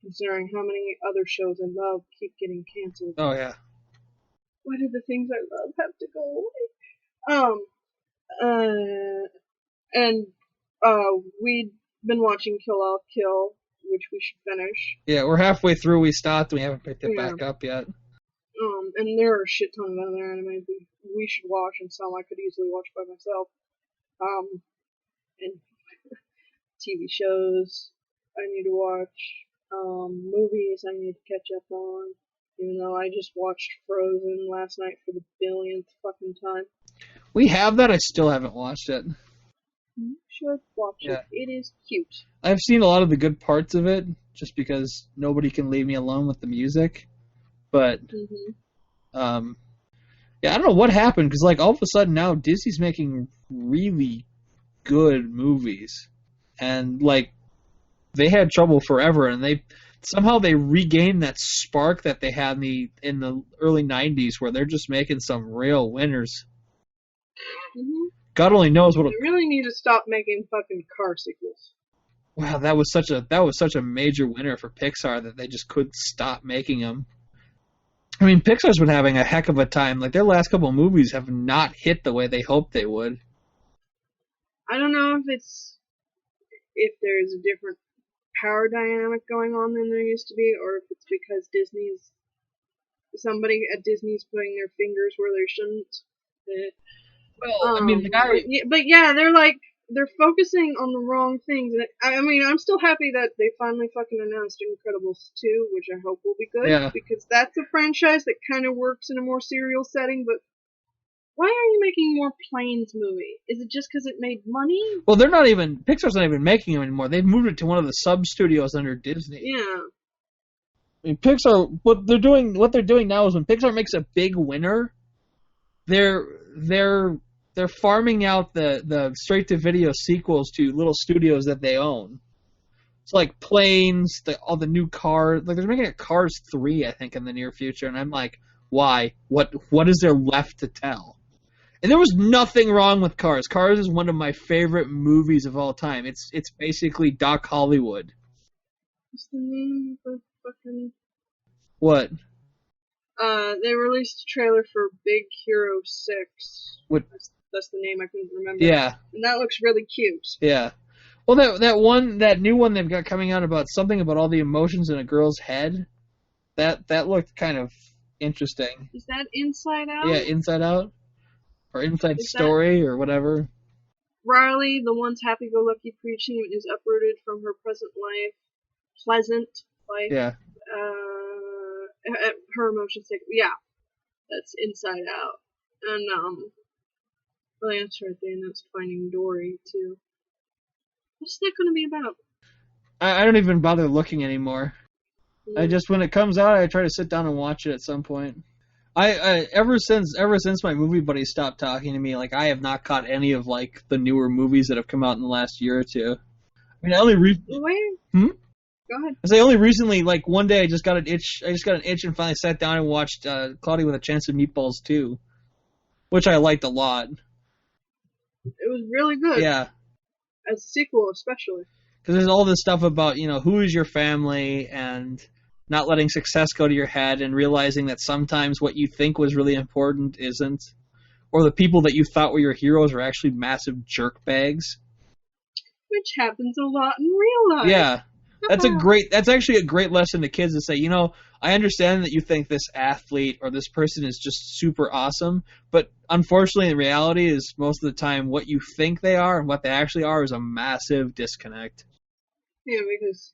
considering how many other shows I love keep getting canceled. Oh yeah. Why do the things I love have to go away? And we'd been watching Kill All Kill, which we should finish. Yeah, we're halfway through. We stopped. We haven't picked it Yeah. back up yet. And there are a shit ton of other anime we should watch and some I could easily watch by myself. And TV shows I need to watch. Movies I need to catch up on. Even though I just watched Frozen last night for the billionth fucking time. We have that. I still haven't watched it. You should watch Yeah. it. It is cute. I've seen a lot of the good parts of it, just because nobody can leave me alone with the music. But, yeah, I don't know what happened, because, like, all of a sudden now Disney's making really good movies. And, like, they had trouble forever, and somehow they regained that spark that they had in the early 90s, where they're just making some real winners. God only knows what. They really need to stop making fucking car sequels. Wow, that was such a major winner for Pixar that they just couldn't stop making them. I mean, Pixar's been having a heck of a time. Like, their last couple of movies have not hit the way they hoped they would. I don't know if there's a different power dynamic going on than there used to be, or if it's because somebody at Disney's putting their fingers where they shouldn't. Well, I mean, the guy. But yeah, they're focusing on the wrong things. I mean, I'm still happy that they finally fucking announced Incredibles 2, which I hope will be good. Yeah. Because that's a franchise that kind of works in a more serial setting, but why are you making more Planes movie? Is it just because it made money? Well, Pixar's not even making them anymore. They've moved it to one of the sub-studios under Disney. Yeah. I mean, Pixar, what they're doing now is when Pixar makes a big winner, they're farming out the straight-to-video sequels to little studios that they own. It's like Planes, all the new Cars. Like, they're making a Cars 3, I think, in the near future, and I'm like, why? What is there left to tell? And there was nothing wrong with Cars. Cars is one of my favorite movies of all time. It's basically Doc Hollywood. What's the name of the fucking... What? They released a trailer for Big Hero 6. What? That's the name I couldn't remember. Yeah. And that looks really cute. Yeah. Well, that new one they've got coming out about something about all the emotions in a girl's head, that looked kind of interesting. Is that Inside Out? Yeah, Inside Out. Or Inside Story, or whatever. Riley, the once happy-go-lucky preteen, is uprooted from her pleasant life. Yeah. Her emotions take... Yeah. That's Inside Out. And, well, that's right, they announced Finding Dory, too. What's that going to be about? I don't even bother looking anymore. Yeah. I just, when it comes out, I try to sit down and watch it at some point. I ever since my movie buddy stopped talking to me, like, I have not caught any of, like, the newer movies that have come out in the last year or two. I mean, I only Go ahead. I say only recently, like, one day I just got an itch and finally sat down and watched Cloudy with a Chance of Meatballs 2, which I liked a lot. It was really good. Yeah. As a sequel, especially. Because there's all this stuff about, who is your family and not letting success go to your head and realizing that sometimes what you think was really important isn't. Or the people that you thought were your heroes are actually massive jerkbags. Which happens a lot in real life. Yeah. That's actually a great lesson to kids to say, I understand that you think this athlete or this person is just super awesome, but unfortunately the reality is most of the time what you think they are and what they actually are is a massive disconnect. Yeah, because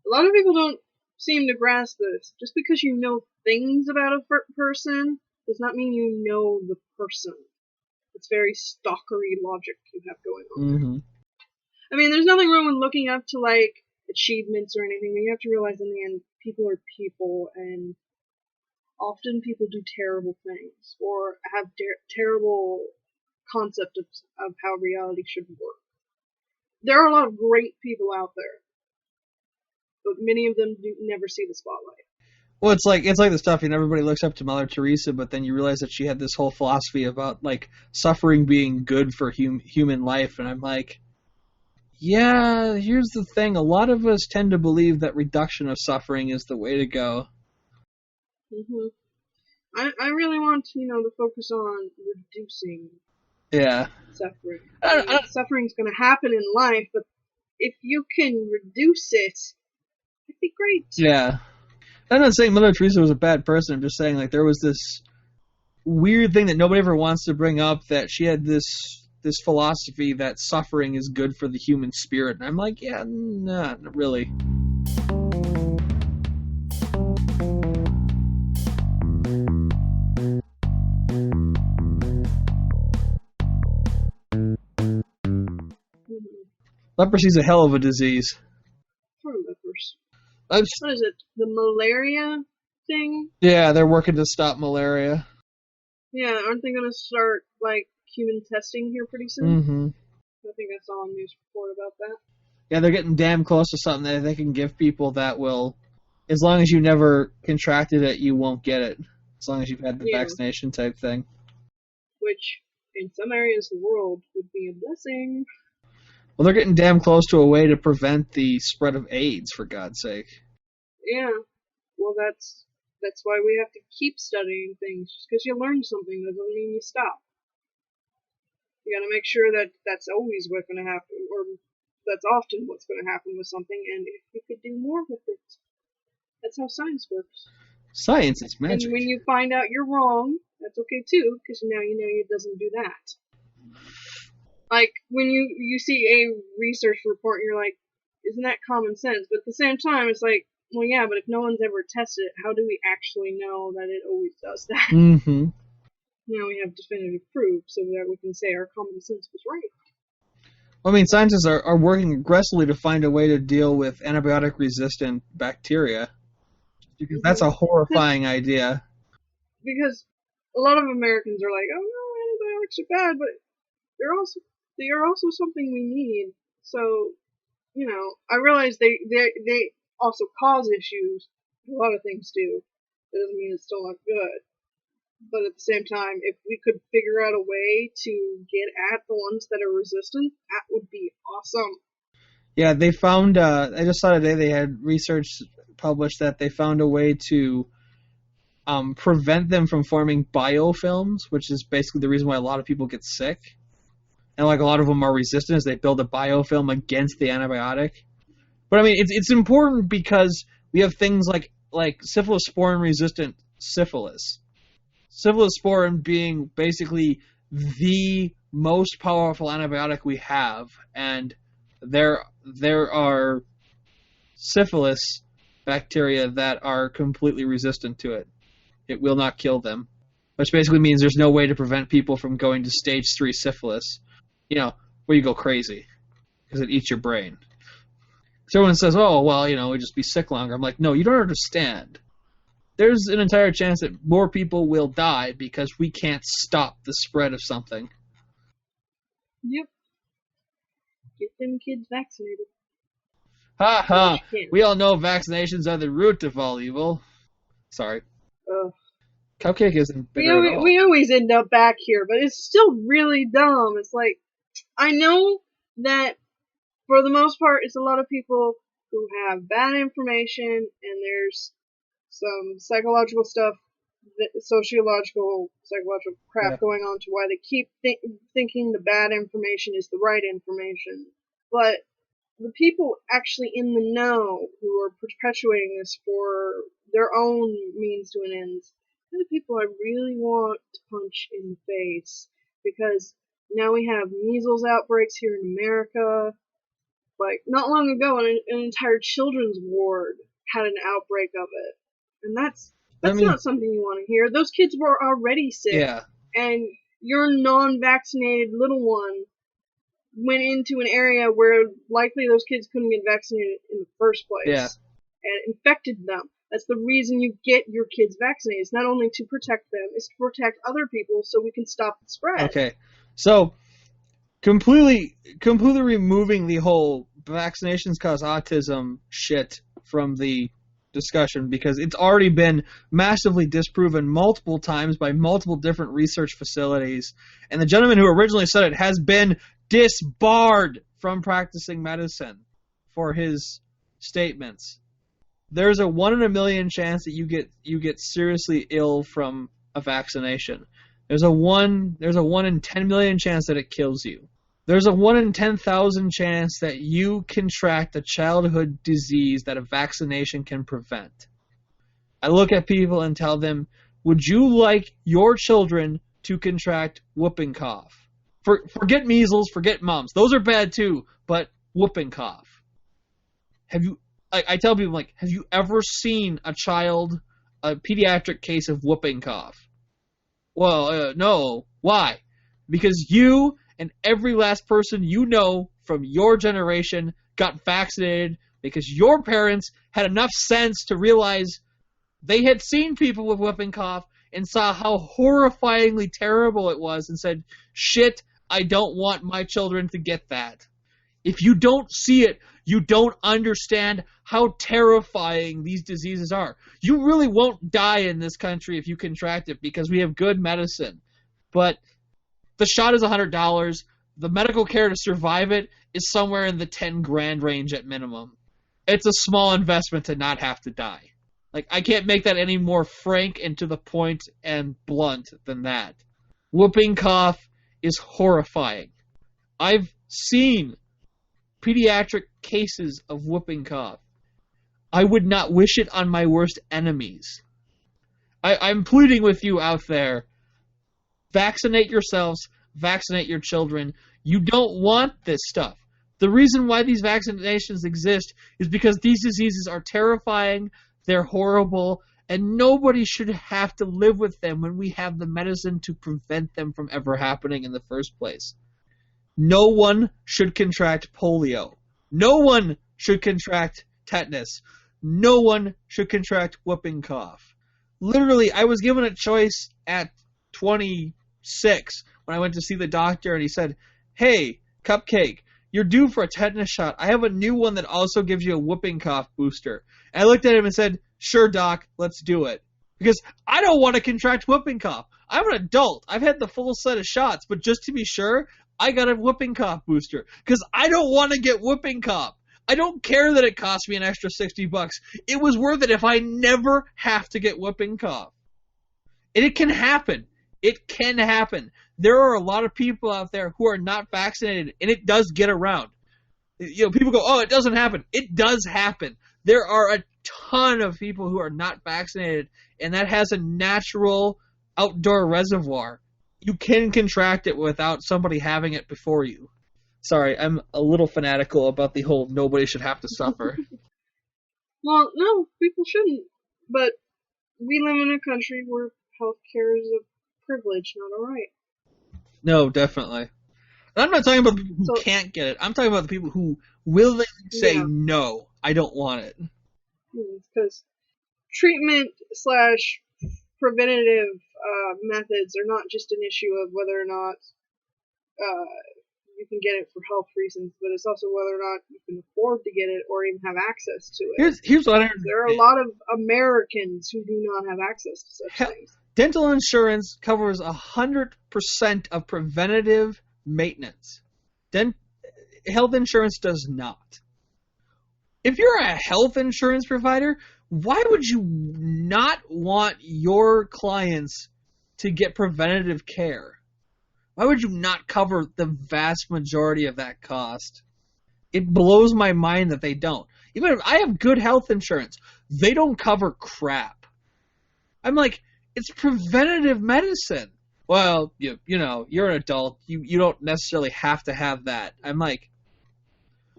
a lot of people don't seem to grasp this. Just because you know things about a person does not mean you know the person. It's very stalkery logic you have going on. Mm-hmm. I mean, there's nothing wrong with looking up to, like, achievements or anything, but you have to realize in the end, people are people, and often people do terrible things or have terrible concept of how reality should work. There are a lot of great people out there, but many of them never see the spotlight. Well, it's like the stuff, and everybody looks up to Mother Teresa, but then you realize that she had this whole philosophy about like suffering being good for human life, and I'm like, yeah, here's the thing: a lot of us tend to believe that reduction of suffering is the way to go. Mm-hmm. I really want to focus on reducing suffering. Suffering's going to happen in life, but if you can reduce it, it'd be great. Yeah. I'm not saying Mother Teresa was a bad person. I'm just saying, like, there was this weird thing that nobody ever wants to bring up, that she had this philosophy that suffering is good for the human spirit. And I'm like, yeah, nah, not really. Leprosy's a hell of a disease. Poor lepers. What is it? The malaria thing? Yeah, they're working to stop malaria. Yeah, aren't they going to start, like, human testing here pretty soon? Mm-hmm. I think I saw a news report about that. Yeah, they're getting damn close to something that they can give people that will, as long as you never contracted it, you won't get it. As long as you've had the vaccination type thing. Which, in some areas of the world, would be a blessing. Well, they're getting damn close to a way to prevent the spread of AIDS, for God's sake. Yeah. Well, that's why we have to keep studying things. Just because you learn something doesn't mean you stop. You gotta make sure that that's always what's gonna happen, or that's often what's gonna happen with something, and if you could do more with it. That's how science works. Science is magic. And when you find out you're wrong, that's okay too, because now you know it doesn't do that. Like, when you see a research report, you're like, isn't that common sense? But at the same time, it's like, well, yeah, but if no one's ever tested it, how do we actually know that it always does that? Mm-hmm. Now we have definitive proof so that we can say our common sense was right. I mean, scientists are working aggressively to find a way to deal with antibiotic-resistant bacteria. Because that's a horrifying idea. Because a lot of Americans are like, oh no, antibiotics are bad, but they are also something we need. So, I realize they also cause issues. A lot of things do. That doesn't mean it's still not good. But at the same time, if we could figure out a way to get at the ones that are resistant, that would be awesome. Yeah, they found, I just saw today they had research published that they found a way to prevent them from forming biofilms, which is basically the reason why a lot of people get sick. And like a lot of them are resistant, is they build a biofilm against the antibiotic. But I mean, it's important because we have things like cephalosporin resistant syphilis. Cephalosporin being basically the most powerful antibiotic we have, and there are syphilis bacteria that are completely resistant to it. It will not kill them, which basically means there's no way to prevent people from going to stage 3 syphilis, where you go crazy because it eats your brain. So everyone says, oh, well, we'd just be sick longer. I'm like, no, you don't understand. There's an entire chance that more people will die because we can't stop the spread of something. Yep. Get them kids vaccinated. Ha ha! We all know vaccinations are the root of all evil. Sorry. Cupcake isn't bitter at all. We always end up back here, but it's still really dumb. It's like, I know that for the most part, it's a lot of people who have bad information, and there's some psychological stuff, psychological crap going on to why they keep thinking the bad information is the right information. But the people actually in the know who are perpetuating this for their own means to an end, they're the people I really want to punch in the face, because now we have measles outbreaks here in America. Like, not long ago, an entire children's ward had an outbreak of it. And that's not something you want to hear. Those kids were already sick. Yeah. And your non-vaccinated little one went into an area where likely those kids couldn't get vaccinated in the first place. Yeah. And infected them. That's the reason you get your kids vaccinated. It's not only to protect them, it's to protect other people so we can stop the spread. Okay. So, completely removing the whole vaccinations cause autism shit from the discussion, because it's already been massively disproven multiple times by multiple different research facilities, and the gentleman who originally said it has been disbarred from practicing medicine for his statements. There's a 1 in a million chance that you get seriously ill from a vaccination. There's a 1 in 10 million chance that it kills you. There's a 1 in 10,000 chance that you contract a childhood disease that a vaccination can prevent. I look at people and tell them, would you like your children to contract whooping cough? Forget measles, forget mumps. Those are bad too, but whooping cough. I tell people, have you ever seen a pediatric case of whooping cough? Well, no. Why? Because you and every last person you know from your generation got vaccinated because your parents had enough sense to realize they had seen people with whooping cough and saw how horrifyingly terrible it was and said, shit, I don't want my children to get that. If you don't see it, you don't understand how terrifying these diseases are. You really won't die in this country if you contract it because we have good medicine. But the shot is $100. The medical care to survive it is somewhere in the $10,000 range at minimum. It's a small investment to not have to die. I can't make that any more frank and to the point and blunt than that. Whooping cough is horrifying. I've seen pediatric cases of whooping cough. I would not wish it on my worst enemies. I'm pleading with you out there. Vaccinate yourselves. Vaccinate your children. You don't want this stuff. The reason why these vaccinations exist is because these diseases are terrifying, they're horrible, and nobody should have to live with them when we have the medicine to prevent them from ever happening in the first place. No one should contract polio. No one should contract tetanus. No one should contract whooping cough. Literally, I was given a choice at 26 when I went to see the doctor, and he said, hey, Cupcake, you're due for a tetanus shot. I have a new one that also gives you a whooping cough booster. And I looked at him and said, sure, doc, let's do it. Because I don't want to contract whooping cough. I'm an adult. I've had the full set of shots, but just to be sure, I got a whooping cough booster. Because I don't want to get whooping cough. I don't care that it cost me an extra $60. It was worth it if I never have to get whooping cough. And it can happen. It can happen. There are a lot of people out there who are not vaccinated, and it does get around. People go, oh, it doesn't happen. It does happen. There are a ton of people who are not vaccinated, and that has a natural outdoor reservoir. You can contract it without somebody having it before you. Sorry, I'm a little fanatical about the whole nobody should have to suffer. Well, no, people shouldn't. But we live in a country where healthcare is a privilege, not a right. No, definitely. And I'm not talking about the people who can't get it. I'm talking about the people who willingly say, no, I don't want it. Because treatment / preventative methods are not just an issue of whether or not you can get it for health reasons, but it's also whether or not you can afford to get it or even have access to it. Here's what I understand. There are a lot of Americans who do not have access to such things. Dental insurance covers 100% of preventative maintenance. Health insurance does not. If you're a health insurance provider, why would you not want your clients to get preventative care? Why would you not cover the vast majority of that cost? It blows my mind that they don't. Even if I have good health insurance, they don't cover crap. I'm like, it's preventative medicine. Well, you're an adult. You don't necessarily have to have that. I'm like,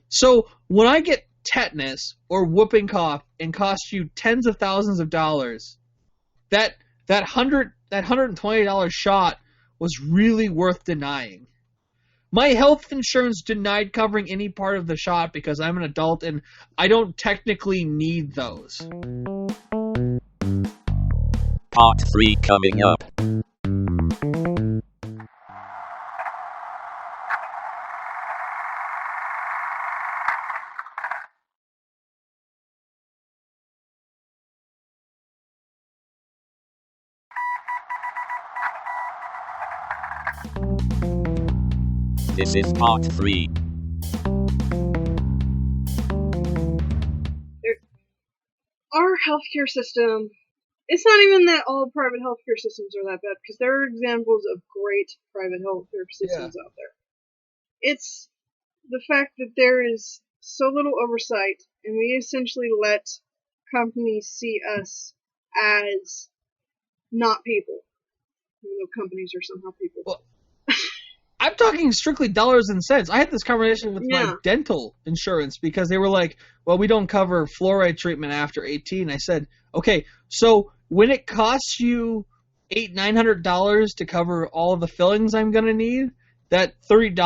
so when I get tetanus or whooping cough and cost you tens of thousands of dollars, that $120 shot was really worth denying. My health insurance denied covering any part of the shot because I'm an adult and I don't technically need those. Part 3 coming up. This is part 3. Our healthcare system, it's not even that all private healthcare systems are that bad, because there are examples of great private healthcare systems out there. It's the fact that there is so little oversight, and we essentially let companies see us as not people, even though companies are somehow people. Well, I'm talking strictly dollars and cents. I had this conversation with my dental insurance because they were like, well, we don't cover fluoride treatment after 18. I said, okay, so when it costs you $900 to cover all of the fillings I'm going to need, that $30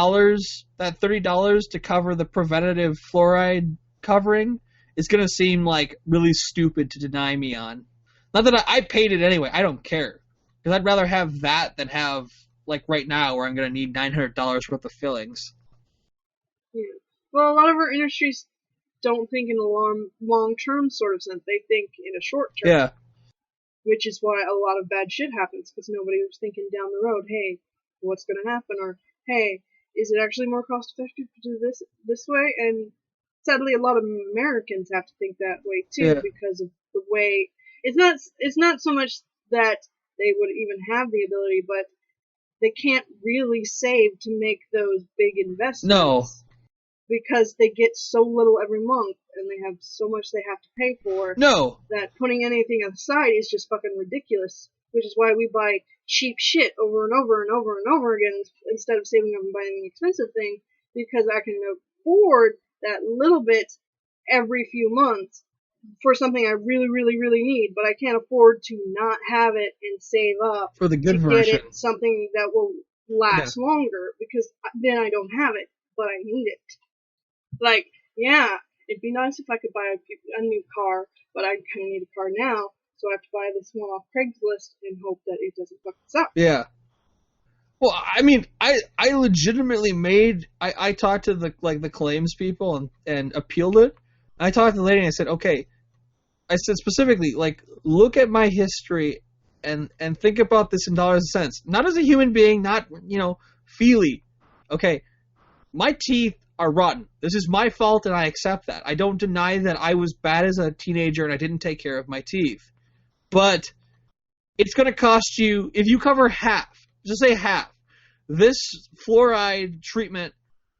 to cover the preventative fluoride covering is going to seem like really stupid to deny me on. Not that I paid it anyway. I don't care. Because I'd rather have that than have, like right now, where I'm going to need $900 worth of fillings. Yeah. Well, a lot of our industries don't think in a long-term sort of sense. They think in a short term. Yeah. Which is why a lot of bad shit happens, because nobody was thinking down the road, hey, what's going to happen? Or, hey, is it actually more cost-effective to do this way? And sadly, a lot of Americans have to think that way, too, because of the way... It's not so much that they would even have the ability, but they can't really save to make those big investments. No. Because they get so little every month, and they have so much they have to pay for. No. That putting anything aside is just fucking ridiculous. Which is why we buy cheap shit over and over and over and over again, instead of saving up and buying an expensive thing, because I can afford that little bit every few months for something I really, really, really need, but I can't afford to not have it and save up for the good to version. get it something that will last longer, because then I don't have it, but I need it. Like, yeah, it'd be nice if I could buy a new car, but I kind of need a car now, so I have to buy this one off Craigslist and hope that it doesn't fuck us up. Yeah. Well, I mean, I legitimately I talked to the claims people and appealed it. I talked to the lady and I said, okay, I said specifically, like, look at my history and think about this in dollars and cents. Not as a human being, not, feely. Okay, my teeth are rotten. This is my fault and I accept that. I don't deny that I was bad as a teenager and I didn't take care of my teeth. But it's going to cost you, if you cover half, just say half, this fluoride treatment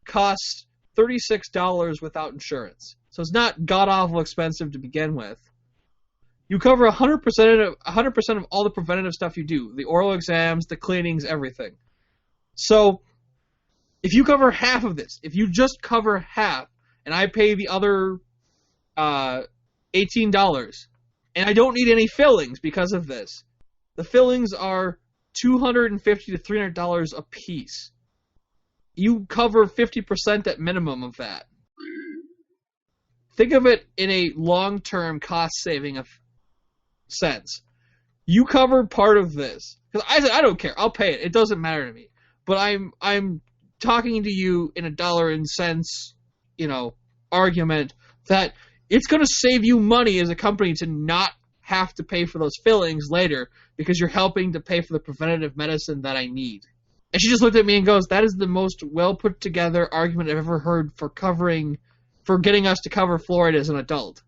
costs $36 without insurance. So it's not god-awful expensive to begin with. You cover 100% of all the preventative stuff you do. The oral exams, the cleanings, everything. So if you cover half of this, if you just cover half, and I pay the other $18, and I don't need any fillings because of this, the fillings are $250 to $300 a piece. You cover 50% at minimum of that. Think of it in a long-term cost-saving sense. You cover part of this. Because I said, I don't care. I'll pay it. It doesn't matter to me. But I'm talking to you in a dollar and cents, argument that it's going to save you money as a company to not have to pay for those fillings later because you're helping to pay for the preventative medicine that I need. And she just looked at me and goes, that is the most well put together argument I've ever heard for getting us to cover fluoride as an adult.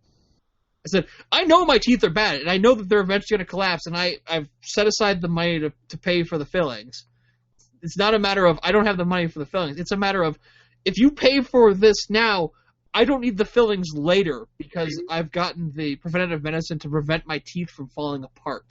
I said, I know my teeth are bad, and I know that they're eventually going to collapse, and I've set aside the money to pay for the fillings. It's not a matter of I don't have the money for the fillings. It's a matter of if you pay for this now, I don't need the fillings later because I've gotten the preventative medicine to prevent my teeth from falling apart.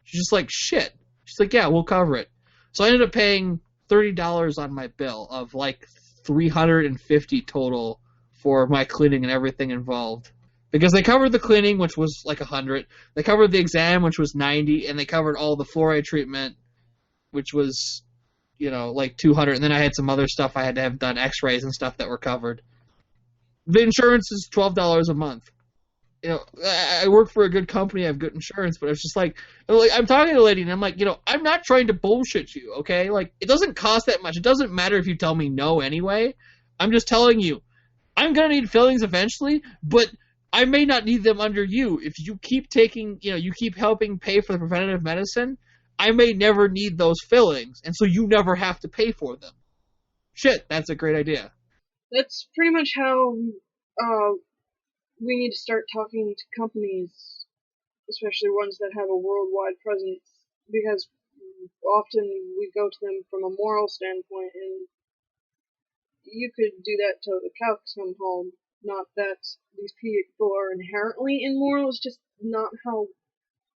She's just like, shit. She's like, yeah, we'll cover it. So I ended up paying $30 on my bill of like $350 total for my cleaning and everything involved. Because they covered the cleaning, which was like $100. They covered the exam, which was $90, and they covered all the fluoride treatment, which was like $200, and then I had some other stuff I had to have done, X-rays and stuff that were covered. The insurance is $12 a month. I work for a good company, I have good insurance, but it's just like I'm talking to a lady, and I'm like, I'm not trying to bullshit you, okay? Like, it doesn't cost that much. It doesn't matter if you tell me no anyway. I'm just telling you, I'm gonna need fillings eventually, but I may not need them under you. If you keep taking, you keep helping pay for the preventative medicine, I may never need those fillings, and so you never have to pay for them. Shit, that's a great idea. That's pretty much how we need to start talking to companies, especially ones that have a worldwide presence, because often we go to them from a moral standpoint, and you could do that till the cows come home. Not that these people are inherently immoral, it's just not how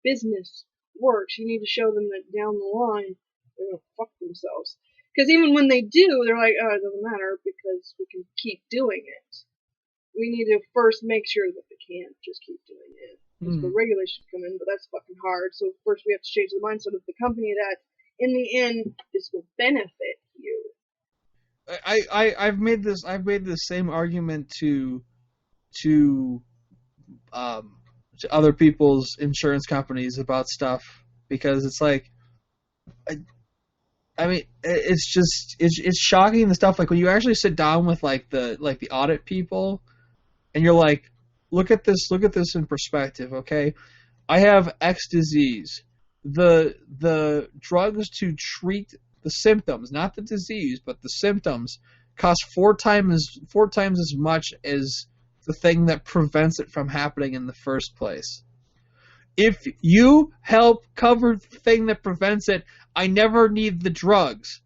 business works. You need to show them that down the line they're gonna fuck themselves. Because even when they do, they're like, oh, it doesn't matter because we can keep doing it. We need to first make sure that they can't just keep doing it. Because the regulations come in, but that's fucking hard. So first we have to change the mindset of the company that, in the end, this will benefit you. I've made this same argument to other people's insurance companies about stuff, because it's like, I mean, it's shocking, the stuff, like when you actually sit down with the audit people, and you're like, look at this in perspective, okay? I have X disease. The drugs to treat the symptoms, not the disease, but the symptoms, cost four times as much as the thing that prevents it from happening in the first place. If you help cover the thing that prevents it, I never need the drugs,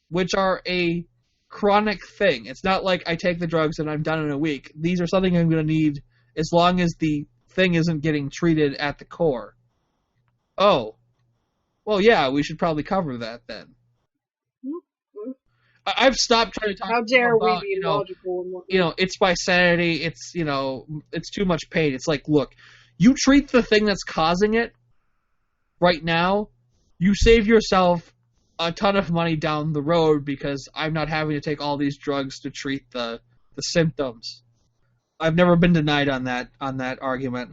which are a chronic thing. It's not like I take the drugs and I'm done in a week. These are something I'm going to need as long as the thing isn't getting treated at the core. Oh, well, yeah, we should probably cover that then. I've stopped trying to talk How dare about, we be logical and whatnot. it's by sanity, it's too much pain. It's like, look, you treat the thing that's causing it right now, you save yourself a ton of money down the road because I'm not having to take all these drugs to treat the symptoms. I've never been denied on that argument.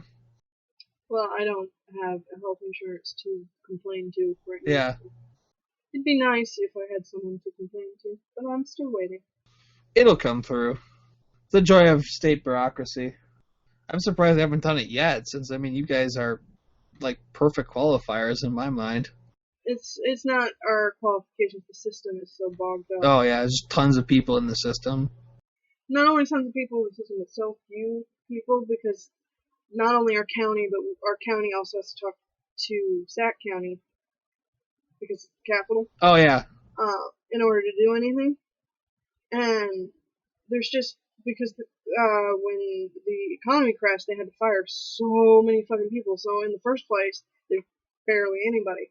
Well, I don't have a health insurance to complain to right now. Yeah. It'd be nice if I had someone to complain to, but I'm still waiting. It'll come through. It's the joy of state bureaucracy. I'm surprised they haven't done it yet, since, I mean, you guys are, like, perfect qualifiers in my mind. It's not our qualifications, the system is so bogged up. Oh, yeah, there's tons of people in the system. Not only tons of people in the system, but so few people, because not only our county, but our county also has to talk to Sac County, because it's the capital. Oh, yeah. In order to do anything. And there's just, because when the economy crashed, they had to fire so many fucking people. So in the first place, there's barely anybody.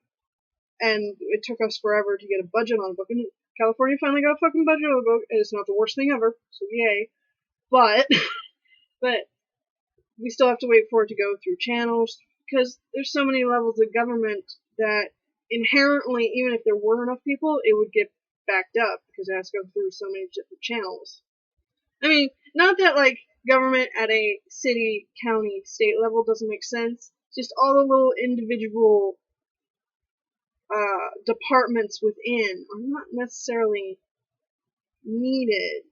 And it took us forever to get a budget on the book. And California finally got a fucking budget on the book, and it's not the worst thing ever, so yay. But we still have to wait for it to go through channels, because there's so many levels of government that inherently, even if there were enough people, it would get backed up, because it has to go through so many different channels. I mean, not that, like, government at a city, county, state level doesn't make sense, just all the little individual departments within are not necessarily needed,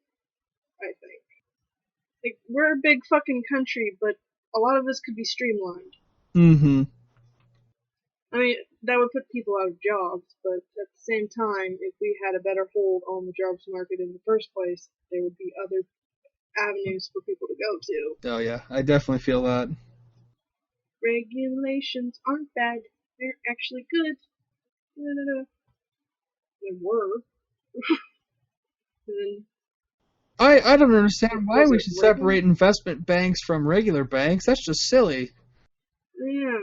I think. Like, we're a big fucking country, but a lot of this could be streamlined. Mm-hmm. I mean, that would put people out of jobs, but at the same time, if we had a better hold on the jobs market in the first place, there would be other avenues for people to go to. Oh, yeah, I definitely feel that. Regulations aren't bad. They're actually good. They were. And I don't understand why we should separate investment banks from regular banks. That's just silly. yeah.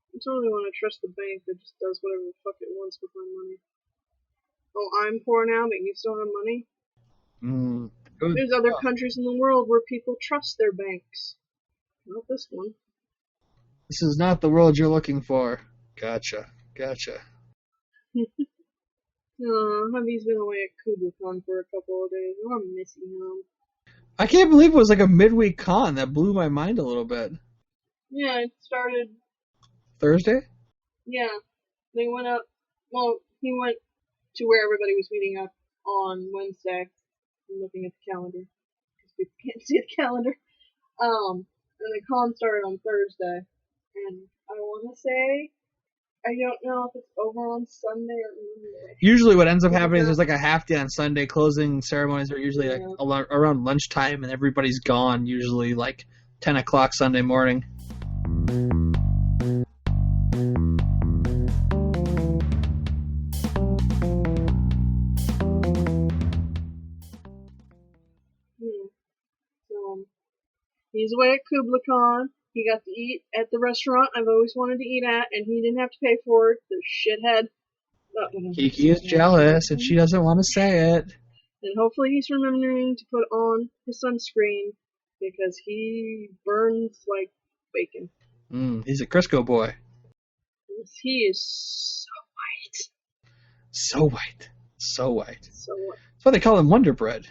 I totally want to trust the bank that just does whatever the fuck it wants with my money. Oh, I'm poor now, but you still have money? There's other countries in the world where people trust their banks. Not this one. This is not the world you're looking for. Gotcha. Hubby's been away at KublaCon for a couple of days. I'm missing him. I can't believe it was like a midweek con. That blew my mind a little bit. Yeah, it started. Thursday? Yeah, they went up. Well, he went to where everybody was meeting up on Wednesday. I'm looking at the calendar because people can't see the calendar. And the con started on Thursday, and I want to say I don't know if it's over on Sunday or Monday. Usually what ends up happening is there's like a half day on Sunday. Closing ceremonies are usually like around lunchtime, and everybody's gone, usually like 10 o'clock Sunday morning. So, he's away at KublaCon. He got to eat at the restaurant I've always wanted to eat at, and he didn't have to pay for it. The shithead. Kiki is jealous, and she doesn't want to say it. And hopefully he's remembering to put on his sunscreen, because he burns like bacon. He's a Crisco boy. He is So white. So white. so white. That's why they call him Wonder Bread.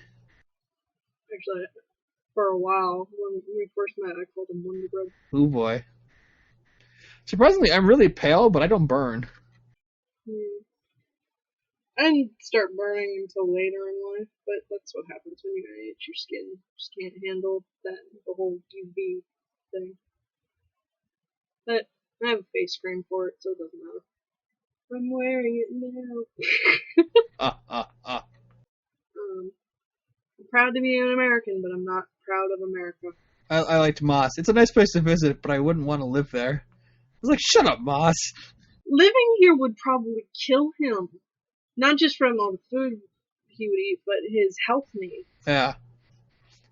Actually, for a while, when we first met, I called him Wonder Bread. Oh boy. Surprisingly, I'm really pale, but I don't burn. I didn't start burning until later in life, but that's what happens when you age. Your skin just can't handle the whole UV thing. But I have a face cream for it, so it doesn't matter. I'm wearing it now. I'm proud to be an American, but I'm not proud of America. I liked Moss. It's a nice place to visit, but I wouldn't want to live there. I was like, shut up, Moss. Living here would probably kill him. Not just from all the food he would eat, but his health needs. Yeah.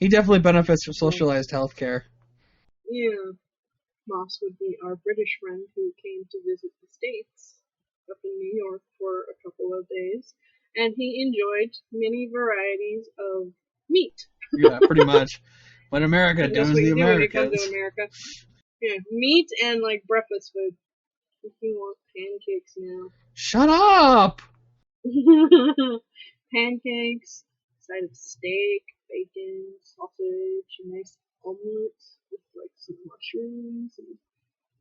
He definitely benefits from socialized healthcare. Yeah. Moss would be our British friend who came to visit the States up in New York for a couple of days. And he enjoyed many varieties of meat. Yeah, pretty much. What America does the Americans. When you come to America. Yeah, meat and like breakfast food. If you want pancakes now. Shut up! Pancakes, side of steak, bacon, sausage, a nice omelet with like some mushrooms, and a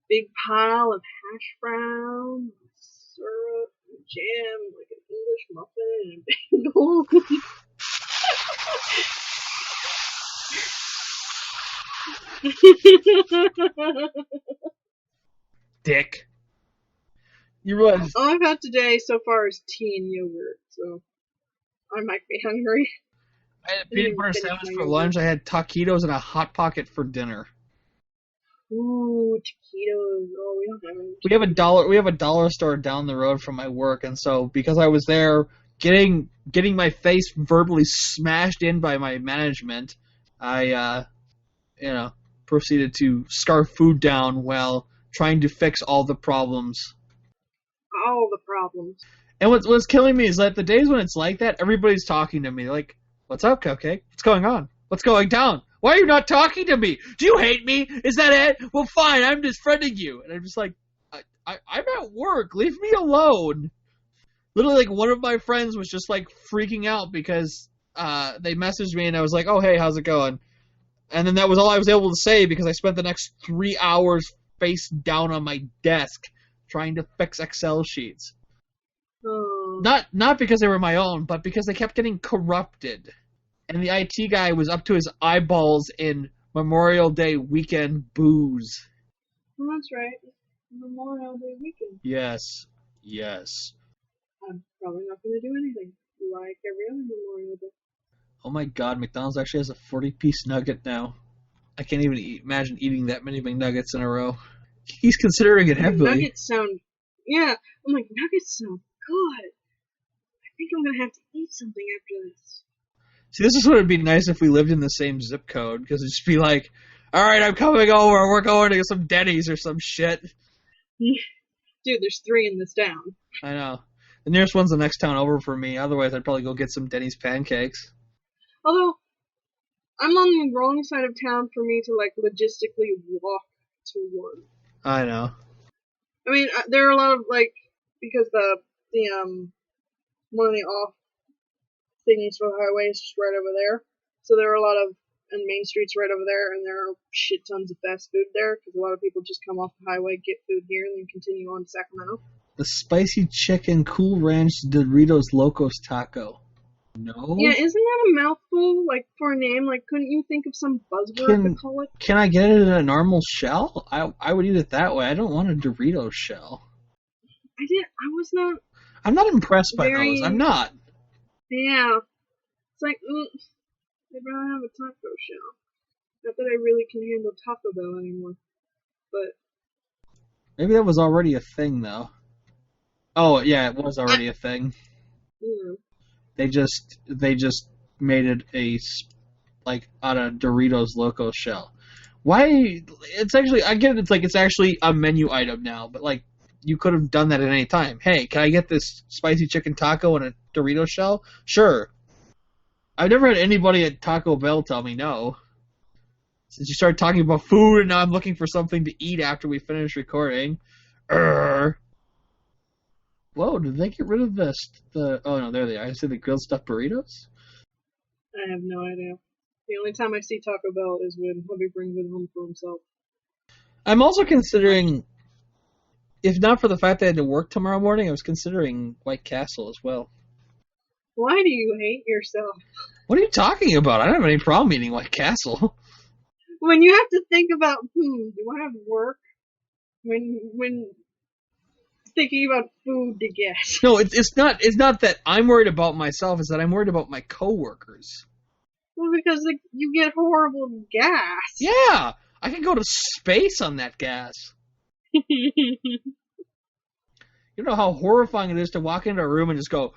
big pile of hash brown, syrup, and jam, like an English muffin, and a bagel. Dick. You realize All I've had today so far is tea and yogurt, so I might be hungry. I had a peanut butter sandwich for lunch. I had taquitos and a Hot Pocket for dinner. Ooh, taquitos. Oh, we don't have any. We have a dollar store down the road from my work, and so because I was there getting my face verbally smashed in by my management, I proceeded to scarf food down while trying to fix all the problems. All the problems. And what's killing me is that the days when it's like that, everybody's talking to me. Like, what's up, Cupcake? What's going on? What's going down? Why are you not talking to me? Do you hate me? Is that it? Well, fine, I'm just friending you. And I'm just like, I'm at work. Leave me alone. Literally, like, one of my friends was just, like, freaking out because they messaged me, and I was like, oh, hey, how's it going? And then that was all I was able to say because I spent the next 3 hours face down on my desk trying to fix Excel sheets. Oh. Not because they were my own, but because they kept getting corrupted. And the IT guy was up to his eyeballs in Memorial Day weekend booze. Well, that's right. Memorial Day weekend. Yes. I'm probably not going to do anything like every other Memorial Day. Oh my god, McDonald's actually has a 40-piece nugget now. I can't even imagine eating that many McNuggets in a row. He's considering it heavily. Nuggets sound... Yeah, I'm like, nuggets sound good. I think I'm going to have to eat something after this. See, this is what it'd be nice if we lived in the same zip code, because it'd just be like, alright, I'm coming over, we're going to get some Denny's or some shit. Dude, there's 3 in this town. I know. The nearest one's the next town over for me, otherwise I'd probably go get some Denny's pancakes. Although, I'm on the wrong side of town for me to, like, logistically walk to one. I know. I mean, there are a lot of, like, because the one of the off thingies for the highway is just right over there. So there are a lot of, and main streets right over there, and there are shit tons of fast food there, because a lot of people just come off the highway, get food here, and then continue on to Sacramento. The spicy chicken Cool Ranch Doritos Locos Taco. No? Yeah, isn't that a mouthful, like, for a name? Like, couldn't you think of some buzzword to call it? Can I get it in a normal shell? I would eat it that way. I don't want a Dorito shell. I was not... I'm not impressed by those. I'm not. Yeah. It's like, I'd rather have a taco shell. Not that I really can handle Taco Bell anymore. But... Maybe that was already a thing, though. Oh, yeah, it was already a thing. Yeah. They just made it out of Doritos Loco shell. Why? It's actually, I get it, it's actually a menu item now, but like, you could have done that at any time. Hey, can I get this spicy chicken taco and a Dorito shell? Sure. I've never had anybody at Taco Bell tell me no. Since you started talking about food and now I'm looking for something to eat after we finish recording. Whoa, did they get rid of oh no, there they are. I see the grilled stuffed burritos? I have no idea. The only time I see Taco Bell is when hubby brings it home for himself. I'm also considering, if not for the fact that I had to work tomorrow morning, I was considering White Castle as well. Why do you hate yourself? What are you talking about? I don't have any problem eating White Castle. When you have to think about, do I have work? When thinking about food to get. No, it's not that I'm worried about myself, it's that I'm worried about my coworkers. Well, because like, you get horrible gas. Yeah! I can go to space on that gas. You know how horrifying it is to walk into a room and just go...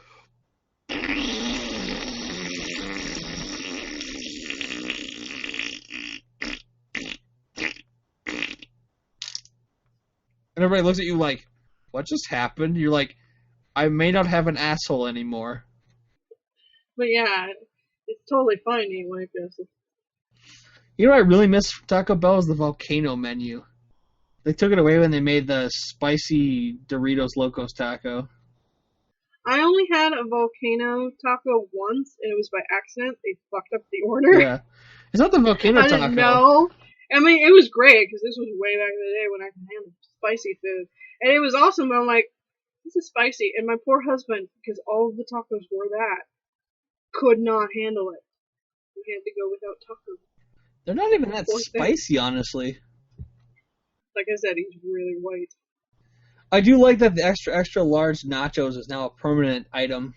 And everybody looks at you like, what just happened? You're like, I may not have an asshole anymore. But yeah, it's totally fine to eat White Castle. You know what I really miss from Taco Bell is the volcano menu. They took it away when they made the spicy Doritos Locos Taco. I only had a volcano taco once, and it was by accident. They fucked up the order. Yeah. It's not the volcano taco. I didn't know. I mean, it was great, because this was way back in the day when I could handle spicy food. And it was awesome, but I'm like, this is spicy. And my poor husband, because all of the tacos were that, could not handle it. We had to go without tacos. They're not even that spicy, honestly. Like I said, he's really white. I do like that the extra large nachos is now a permanent item.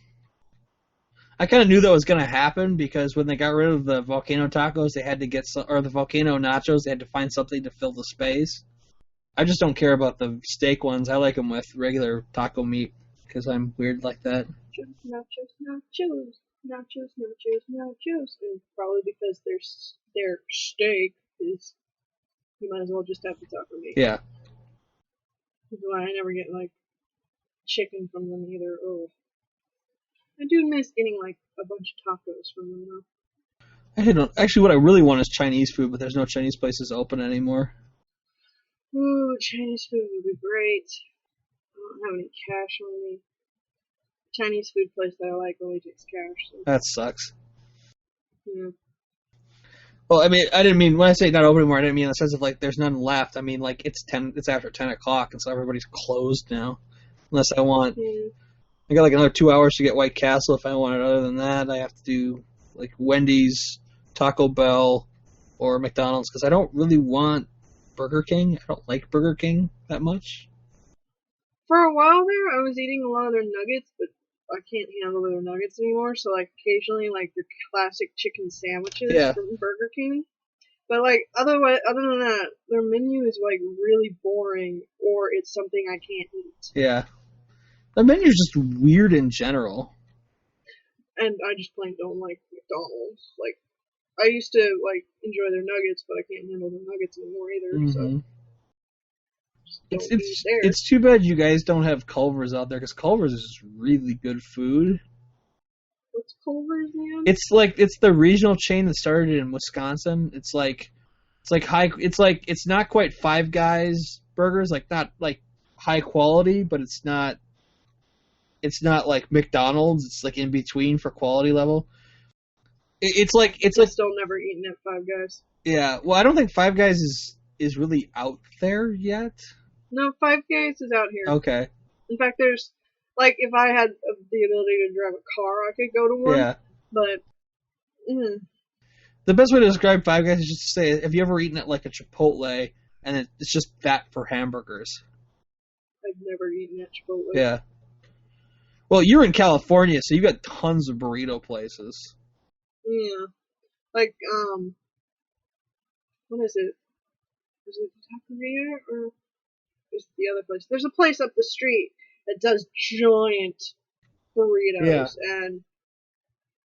I kind of knew that was going to happen because when they got rid of the volcano tacos, they had to get or the volcano nachos, they had to find something to fill the space. I just don't care about the steak ones. I like them with regular taco meat because I'm weird like that. Nachos. And probably because their steak is, you might as well just have the taco meat. Yeah. That's why I never get, like, chicken from them either. Oh. I do miss getting, like, a bunch of tacos from them, though. Actually, what I really want is Chinese food, but there's no Chinese places open anymore. Ooh, Chinese food would be great. I don't have any cash on me. Chinese food place that I like only takes cash. So. That sucks. Yeah. Well, I mean, I didn't mean, when I say not open anymore, I didn't mean in the sense of, like, there's none left. I mean, like, it's after 10 o'clock, and so everybody's closed now. Unless I want... Yeah. I got, like, another 2 hours to get White Castle if I want it. Other than that, I have to do, like, Wendy's, Taco Bell, or McDonald's, because I don't really want Burger King. I don't like Burger King that much. For a while there, I was eating a lot of their nuggets, but I can't handle their nuggets anymore, so, like, occasionally, like, their classic chicken sandwiches from Burger King. But, like, other than that, their menu is, like, really boring, or it's something I can't eat. Yeah. The menu's just weird in general. And I just plain don't like McDonald's. Like, I used to, like, enjoy their nuggets, but I can't handle their nuggets anymore either, so... It's too bad you guys don't have Culver's out there, because Culver's is just really good food. What's Culver's, man? It's the regional chain that started in Wisconsin. It's not quite Five Guys burgers, like not like high quality, but it's not it's not like McDonald's. It's like in between for quality level. It's like Still never eaten at Five Guys. yeah. Well, I don't think Five Guys is really out there yet. No, Five Guys is out here. Okay. In fact, there's like if I had the ability to drive a car, I could go to one. Yeah. But the best way to describe Five Guys is just to say, have you ever eaten at like a Chipotle and it's just that for hamburgers? I've never eaten at Chipotle. Yeah. Well, you're in California, so you got tons of burrito places. Yeah. Like, what is it? Is it Taqueria or is it the other place? There's a place up the street that does giant burritos, and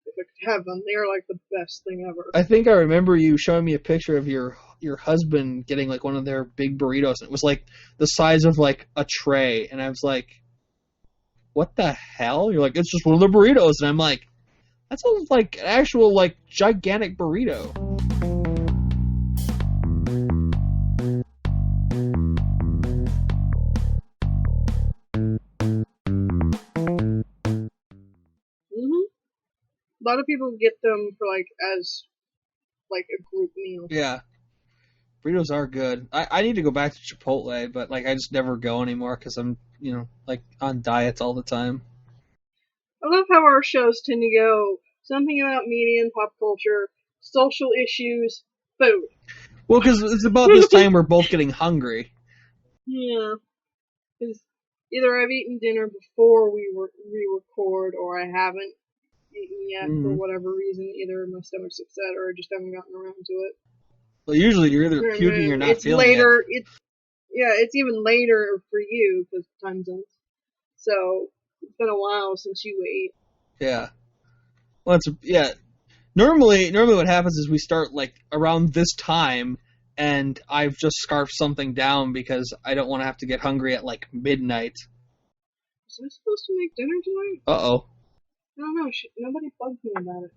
if I could have them, they're like the best thing ever. I think I remember you showing me a picture of your husband getting like one of their big burritos, and it was like the size of like a tray, and I was like, what the hell? You're like, it's just one of the burritos, and I'm like, that sounds like an actual like gigantic burrito. A lot of people get them for like as like a group meal. Yeah. Burritos are good. I need to go back to Chipotle, but like I just never go anymore because I'm, like on diets all the time. I love how our shows tend to go something about media and pop culture, social issues, food. Well, because it's about this time we're both getting hungry. Yeah. Because either I've eaten dinner before we record, or I haven't eaten yet for whatever reason. Either my stomach's upset or I just haven't gotten around to it. Well, usually you're either puking or not feeling later, it. It's even later for you because time zones. So it's been a while since you ate. Yeah. Well, Normally what happens is we start like around this time, and I've just scarfed something down because I don't want to have to get hungry at like midnight. Was I supposed to make dinner tonight? Uh-oh. I don't know. Nobody bugged me about it.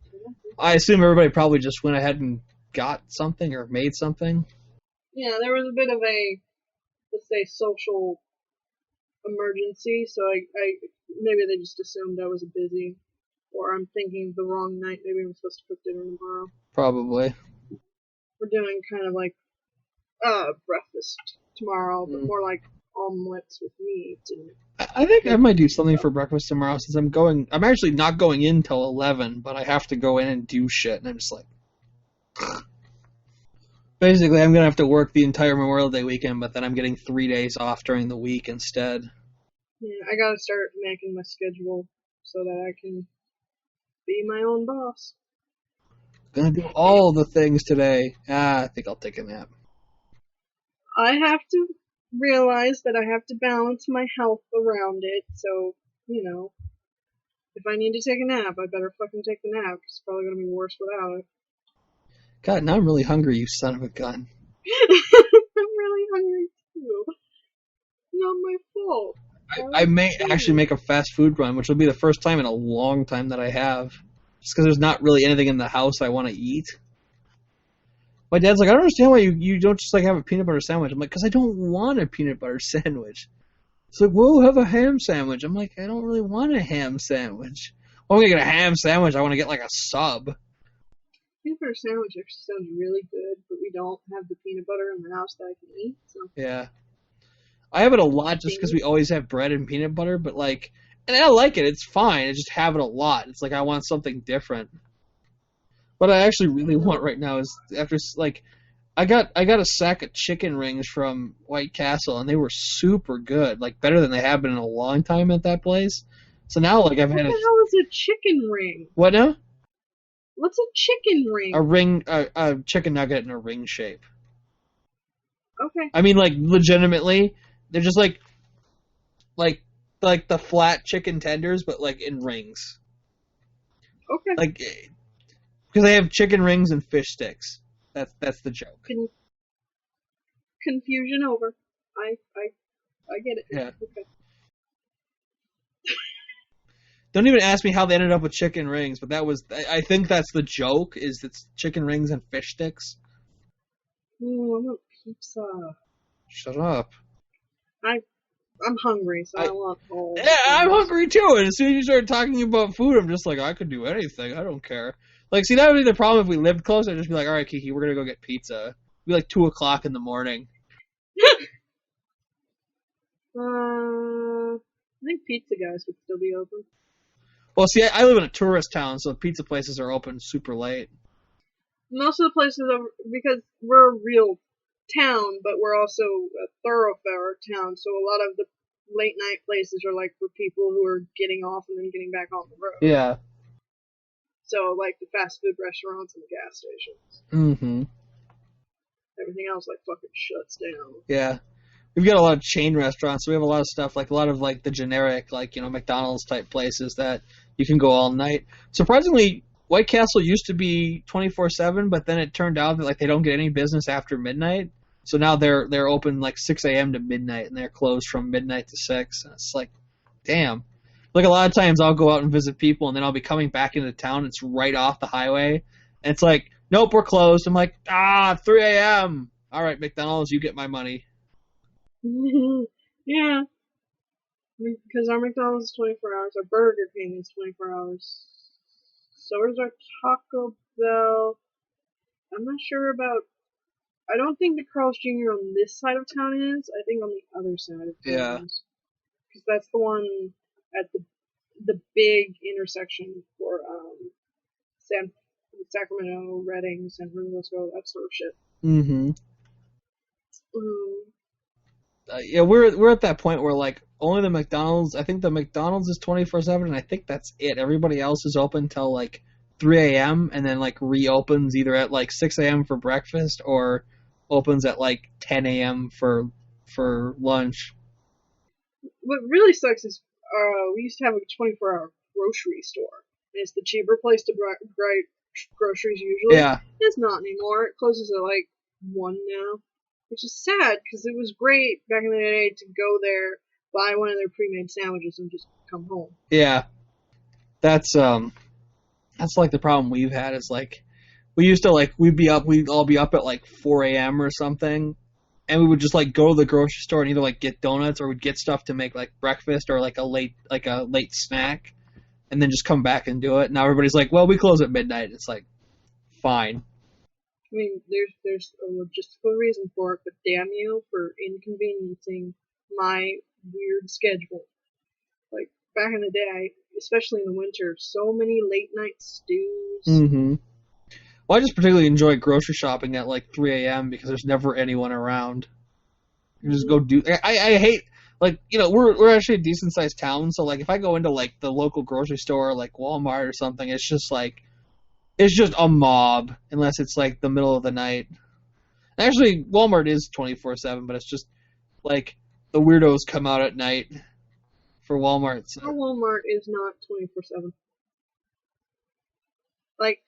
I assume everybody probably just went ahead and got something or made something. Yeah, there was a bit of a, let's say, social emergency, so I maybe they just assumed I was busy, or I'm thinking of the wrong night. Maybe I'm supposed to cook dinner tomorrow. Probably. We're doing kind of like breakfast tomorrow, but more like omelets with meat. And I think I might do something for breakfast tomorrow since I'm actually not going in till 11, but I have to go in and do shit, and I'm just like... Basically, I'm going to have to work the entire Memorial Day weekend, but then I'm getting 3 days off during the week instead. Yeah, I got to start making my schedule so that I can be my own boss. Gonna do all the things today. I think I'll take a nap. I have to realize that I have to balance my health around it, so, if I need to take a nap, I better fucking take the nap, 'cause it's probably going to be worse without it. God, now I'm really hungry, you son of a gun. I'm really hungry, too. Not my fault. I may actually make a fast food run, which will be the first time in a long time that I have. Just because there's not really anything in the house I want to eat. My dad's like, I don't understand why you don't just like have a peanut butter sandwich. I'm like, because I don't want a peanut butter sandwich. It's like, well, have a ham sandwich. I'm like, I don't really want a ham sandwich. Well, I'm going to get a ham sandwich. I want to get like a sub. Peanut butter sandwich actually sounds really good, but we don't have the peanut butter in the house that I can eat. So. Yeah. I have it a lot just because we always have bread and peanut butter, but like, and I like it. It's fine. I just have it a lot. It's like I want something different. What I actually really want right now is after like, I got a sack of chicken rings from White Castle, and they were super good, like better than they have been in a long time at that place. So now, like, I've had What the hell is a chicken ring? What now? What's a chicken ring? A ring, a chicken nugget in a ring shape. Okay. I mean, like, legitimately, they're just like the flat chicken tenders, but like in rings. Okay. Like, because they have chicken rings and fish sticks. That's the joke. Confusion over. I get it. Yeah. Okay. Don't even ask me how they ended up with chicken rings, but I think that's the joke, is it's chicken rings and fish sticks. Ooh, I want pizza. Shut up. I'm hungry, so I want whole. Yeah, I'm hungry too. And as soon as you start talking about food, I'm just like, I could do anything. I don't care. Like, see, that would be the problem if we lived close. I'd just be like, all right, Kiki, we're gonna go get pizza. It'd be like 2:00 in the morning. I think pizza guys would still be open. Well, see, I live in a tourist town, so pizza places are open super late. Most of the places are, because we're a real town, but we're also a thoroughfare town, so a lot of the late night places are like for people who are getting off and then getting back on the road. Yeah. So like the fast food restaurants and the gas stations. Mm-hmm. Everything else like fucking shuts down. Yeah. We've got a lot of chain restaurants, so we have a lot of stuff, like a lot of like the generic, like, you know, McDonald's type places that you can go all night. Surprisingly, White Castle used to be 24/7, but then it turned out that like they don't get any business after midnight. So now they're open like 6 a.m. to midnight, and they're closed from midnight to 6. And it's like, damn. Like a lot of times I'll go out and visit people, and then I'll be coming back into town. It's right off the highway, and it's like, nope, we're closed. I'm like, 3 a.m. All right, McDonald's, you get my money. Yeah. Because our McDonald's is 24 hours, our Burger King is 24 hours. So is our Taco Bell. I'm not sure about. I don't think the Carl's Jr. on this side of town is. I think on the other side of town is. Because that's the one at the big intersection for Sacramento, Redding, San Francisco, that sort of shit. Mm-hmm. Yeah, we're at that point where like only the McDonald's. I think the McDonald's is 24/7, and I think that's it. Everybody else is open till like 3 a.m. and then like reopens either at like 6 a.m. for breakfast or opens at like 10 a.m. for lunch. What really sucks is we used to have a 24-hour grocery store. And it's the cheaper place to buy groceries usually. Yeah. It's not anymore. It closes at like 1 now. Which is sad, because it was great back in the day to go there, buy one of their pre-made sandwiches, and just come home. Yeah. That's like the problem we've had is like, we used to like, we'd all be up at like 4 a.m. or something, and we would just like go to the grocery store and either like get donuts or we'd get stuff to make like breakfast or like a late snack, and then just come back and do it. Now everybody's like, well, we close at midnight. It's like, fine. I mean, there's a logistical reason for it, but damn you for inconveniencing my weird schedule. Like, back in the day, especially in the winter, so many late night stews. Mm-hmm. Well, I just particularly enjoy grocery shopping at like 3 a.m. because there's never anyone around. You just go do. I hate, like, you know, we're actually a decent sized town, so like if I go into like the local grocery store, like Walmart or something, it's just a mob unless it's like the middle of the night. Actually, Walmart is 24/7, but it's just like the weirdos come out at night for Walmart. So. Our Walmart is not 24/7. Like,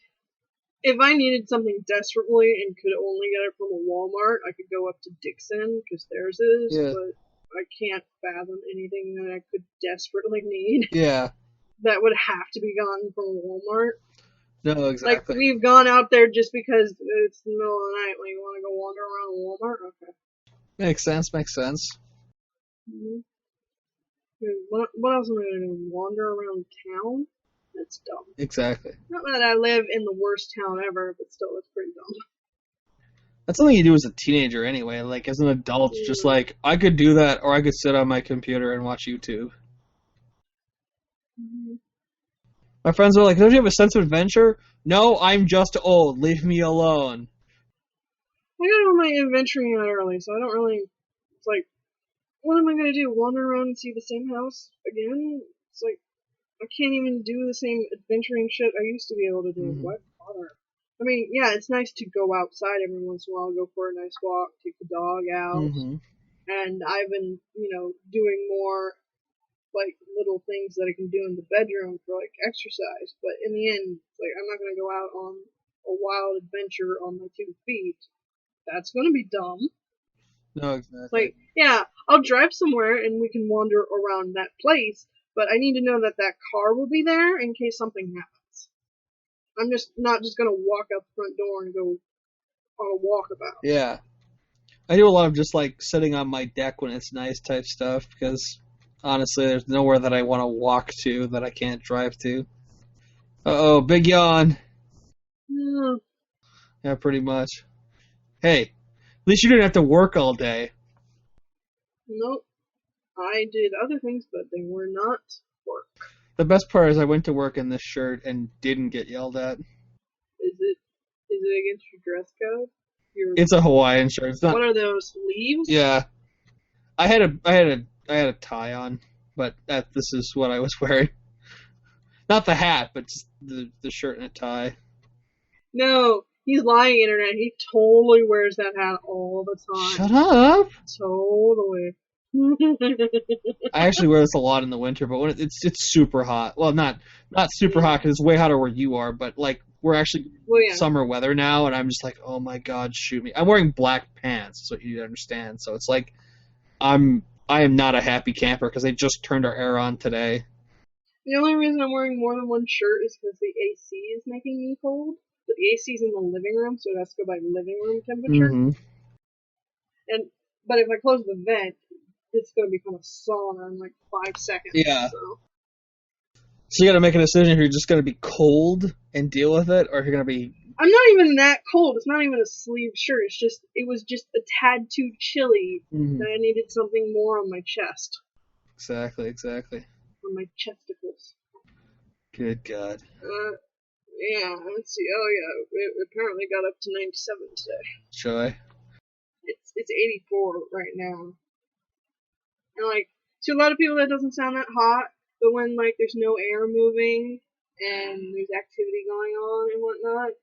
if I needed something desperately and could only get it from a Walmart, I could go up to Dixon, because theirs is, but I can't fathom anything that I could desperately need. Yeah. That would have to be gotten from a Walmart. No, exactly. Like, we've gone out there just because it's the middle of the night when you want to go wander around Walmart. Okay. Makes sense. Mm-hmm. What else am I going to do? Wander around town? That's dumb. Exactly. Not that I live in the worst town ever, but still, it's pretty dumb. That's something you do as a teenager anyway. Like, as an adult, it's just like, I could do that, or I could sit on my computer and watch YouTube. Mm-hmm. My friends are like, don't you have a sense of adventure? No, I'm just old. Leave me alone. I got all my adventuring out early, so I don't really... It's like, what am I going to do? Wander around and see the same house again? It's like, I can't even do the same adventuring shit I used to be able to do. Mm-hmm. What bother? I mean, yeah, it's nice to go outside every once in a while, go for a nice walk, take the dog out. Mm-hmm. And I've been, doing more, like, little things that I can do in the bedroom for, like, exercise. But in the end, like, I'm not going to go out on a wild adventure on my 2 feet. That's going to be dumb. No, exactly. Like, yeah, I'll drive somewhere and we can wander around that place, but I need to know that that car will be there in case something happens. I'm just not just going to walk out the front door and go on a walkabout. Yeah. I do a lot of just like sitting on my deck when it's nice type stuff because honestly, there's nowhere that I want to walk to that I can't drive to. Uh-oh, big yawn. Yeah. Yeah, pretty much. Hey, at least you didn't have to work all day. Nope. I did other things, but they were not work. The best part is I went to work in this shirt and didn't get yelled at. Is it against your dress code? It's a Hawaiian shirt. It's not. What are those, leaves? Yeah, I had a tie on, but this is what I was wearing. Not the hat, but just the shirt and a tie. No, he's lying, internet. He totally wears that hat all the time. Shut up! Totally. I actually wear this a lot in the winter, but when it's super hot. Well, not super hot because it's way hotter where you are, but like we're actually summer weather now, and I'm just like, oh my god, shoot me! I'm wearing black pants, so you understand. So it's like I am not a happy camper because they just turned our air on today. The only reason I'm wearing more than one shirt is because the AC is making me cold. But the AC is in the living room, so it has to go by living room temperature. Mm-hmm. But if I close the vent, it's going to become a sauna in like 5 seconds. Yeah. So you got to make a decision if you're just going to be cold and deal with it, or if you're going to be... I'm not even that cold. It's not even a sleeved shirt. It was just a tad too chilly that I needed something more on my chest. Exactly. On my chesticles. Good God. Yeah, let's see. Oh yeah, it apparently got up to 97 today. Joy. It's 84 right now. And like, to a lot of people that doesn't sound that hot, but when like there's no air moving and there's activity going on and whatnot,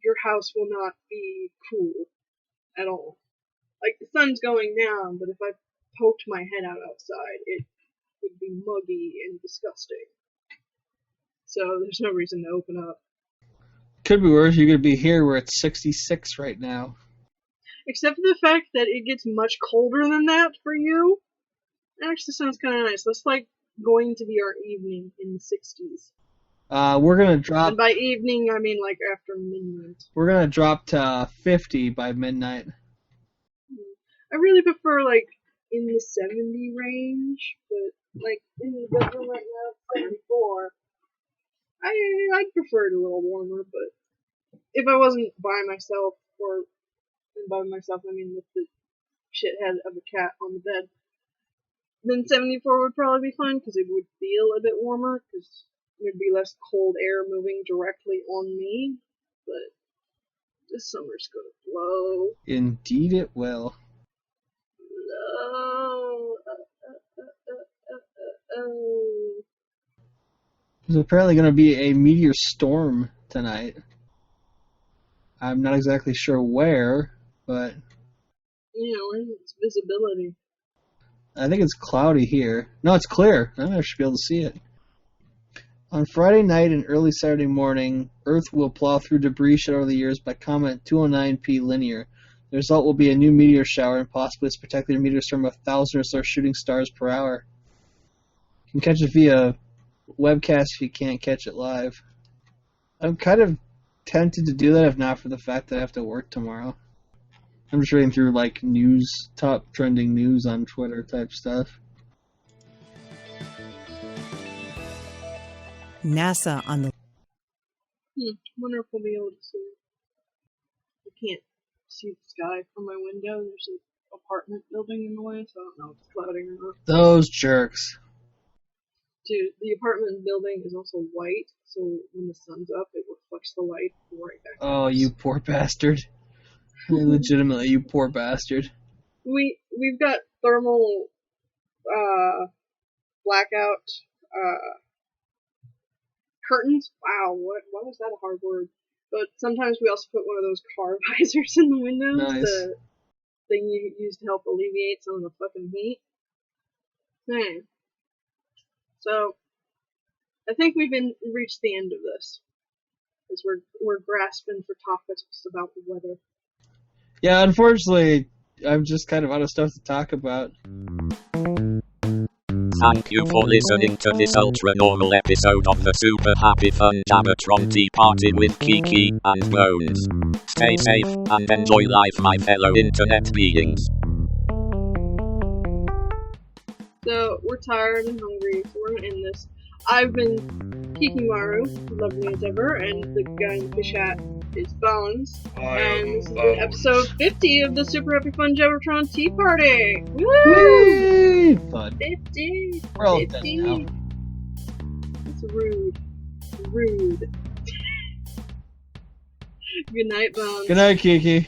your house will not be cool at all. Like the sun's going down, but if I poked my head out outside, it would be muggy and disgusting. So there's no reason to open up. Could be worse. You could be here where it's 66 right now. Except for the fact that it gets much colder than that for you. It actually sounds kind of nice. That's like going to be our evening in the 60s. We're going to drop... And by evening, I mean like after midnight. We're going to drop to 50 by midnight. I really prefer like in the 70 range, but like in the bedroom right now, 74. I'd prefer it a little warmer, but if I wasn't by myself, and by myself I mean with the shithead of a cat on the bed, then 74 would probably be fine because it would feel a bit warmer because there'd be less cold air moving directly on me. But this summer's gonna blow. Indeed, it will. Blow. There's apparently going to be a meteor storm tonight. I'm not exactly sure where, but... Yeah, where's its visibility? I think it's cloudy here. No, it's clear. I should be able to see it. On Friday night and early Saturday morning, Earth will plow through debris shed over the years by comet 209P linear. The result will be a new meteor shower and possibly a spectacular meteor storm of 1,000 or so shooting stars per hour. You can catch it via webcast if you can't catch it live. I'm kind of tempted to do that if not for the fact that I have to work tomorrow. I'm just reading through like top trending news on Twitter type stuff. NASA on the... Wonder if we'll be able to see it. I can't see the sky from my window. There's an apartment building in the way, so I don't know if it's clouding or not. Those jerks. Dude, the apartment building is also white, so when the sun's up, it reflects the light right back. Oh, you poor bastard. Legitimately, you poor bastard. We've got thermal blackout curtains. Wow, why was that a hard word? But sometimes we also put one of those car visors in the windows. Nice. The thing you use to help alleviate some of the fucking heat. Man. So, I think we've reached the end of this. Because we're grasping for topics about the weather. Yeah, unfortunately, I'm just kind of out of stuff to talk about. Thank you for listening to this ultra normal episode of the Super Happy Fun Jabbertron Tea Party with Kiki and Bones. Stay safe and enjoy life, my fellow internet beings. So, we're tired and hungry, so we're gonna end this. I've been Kikimaru, lovely as ever, and the guy in the fish hat is Bones. And this has been episode 50 of the Super Happy Fun Jabbertron Tea Party! Woo! Fun. 50! We're all 50! done now. It's rude. Rude. Good night, Bones. Good night, Kiki.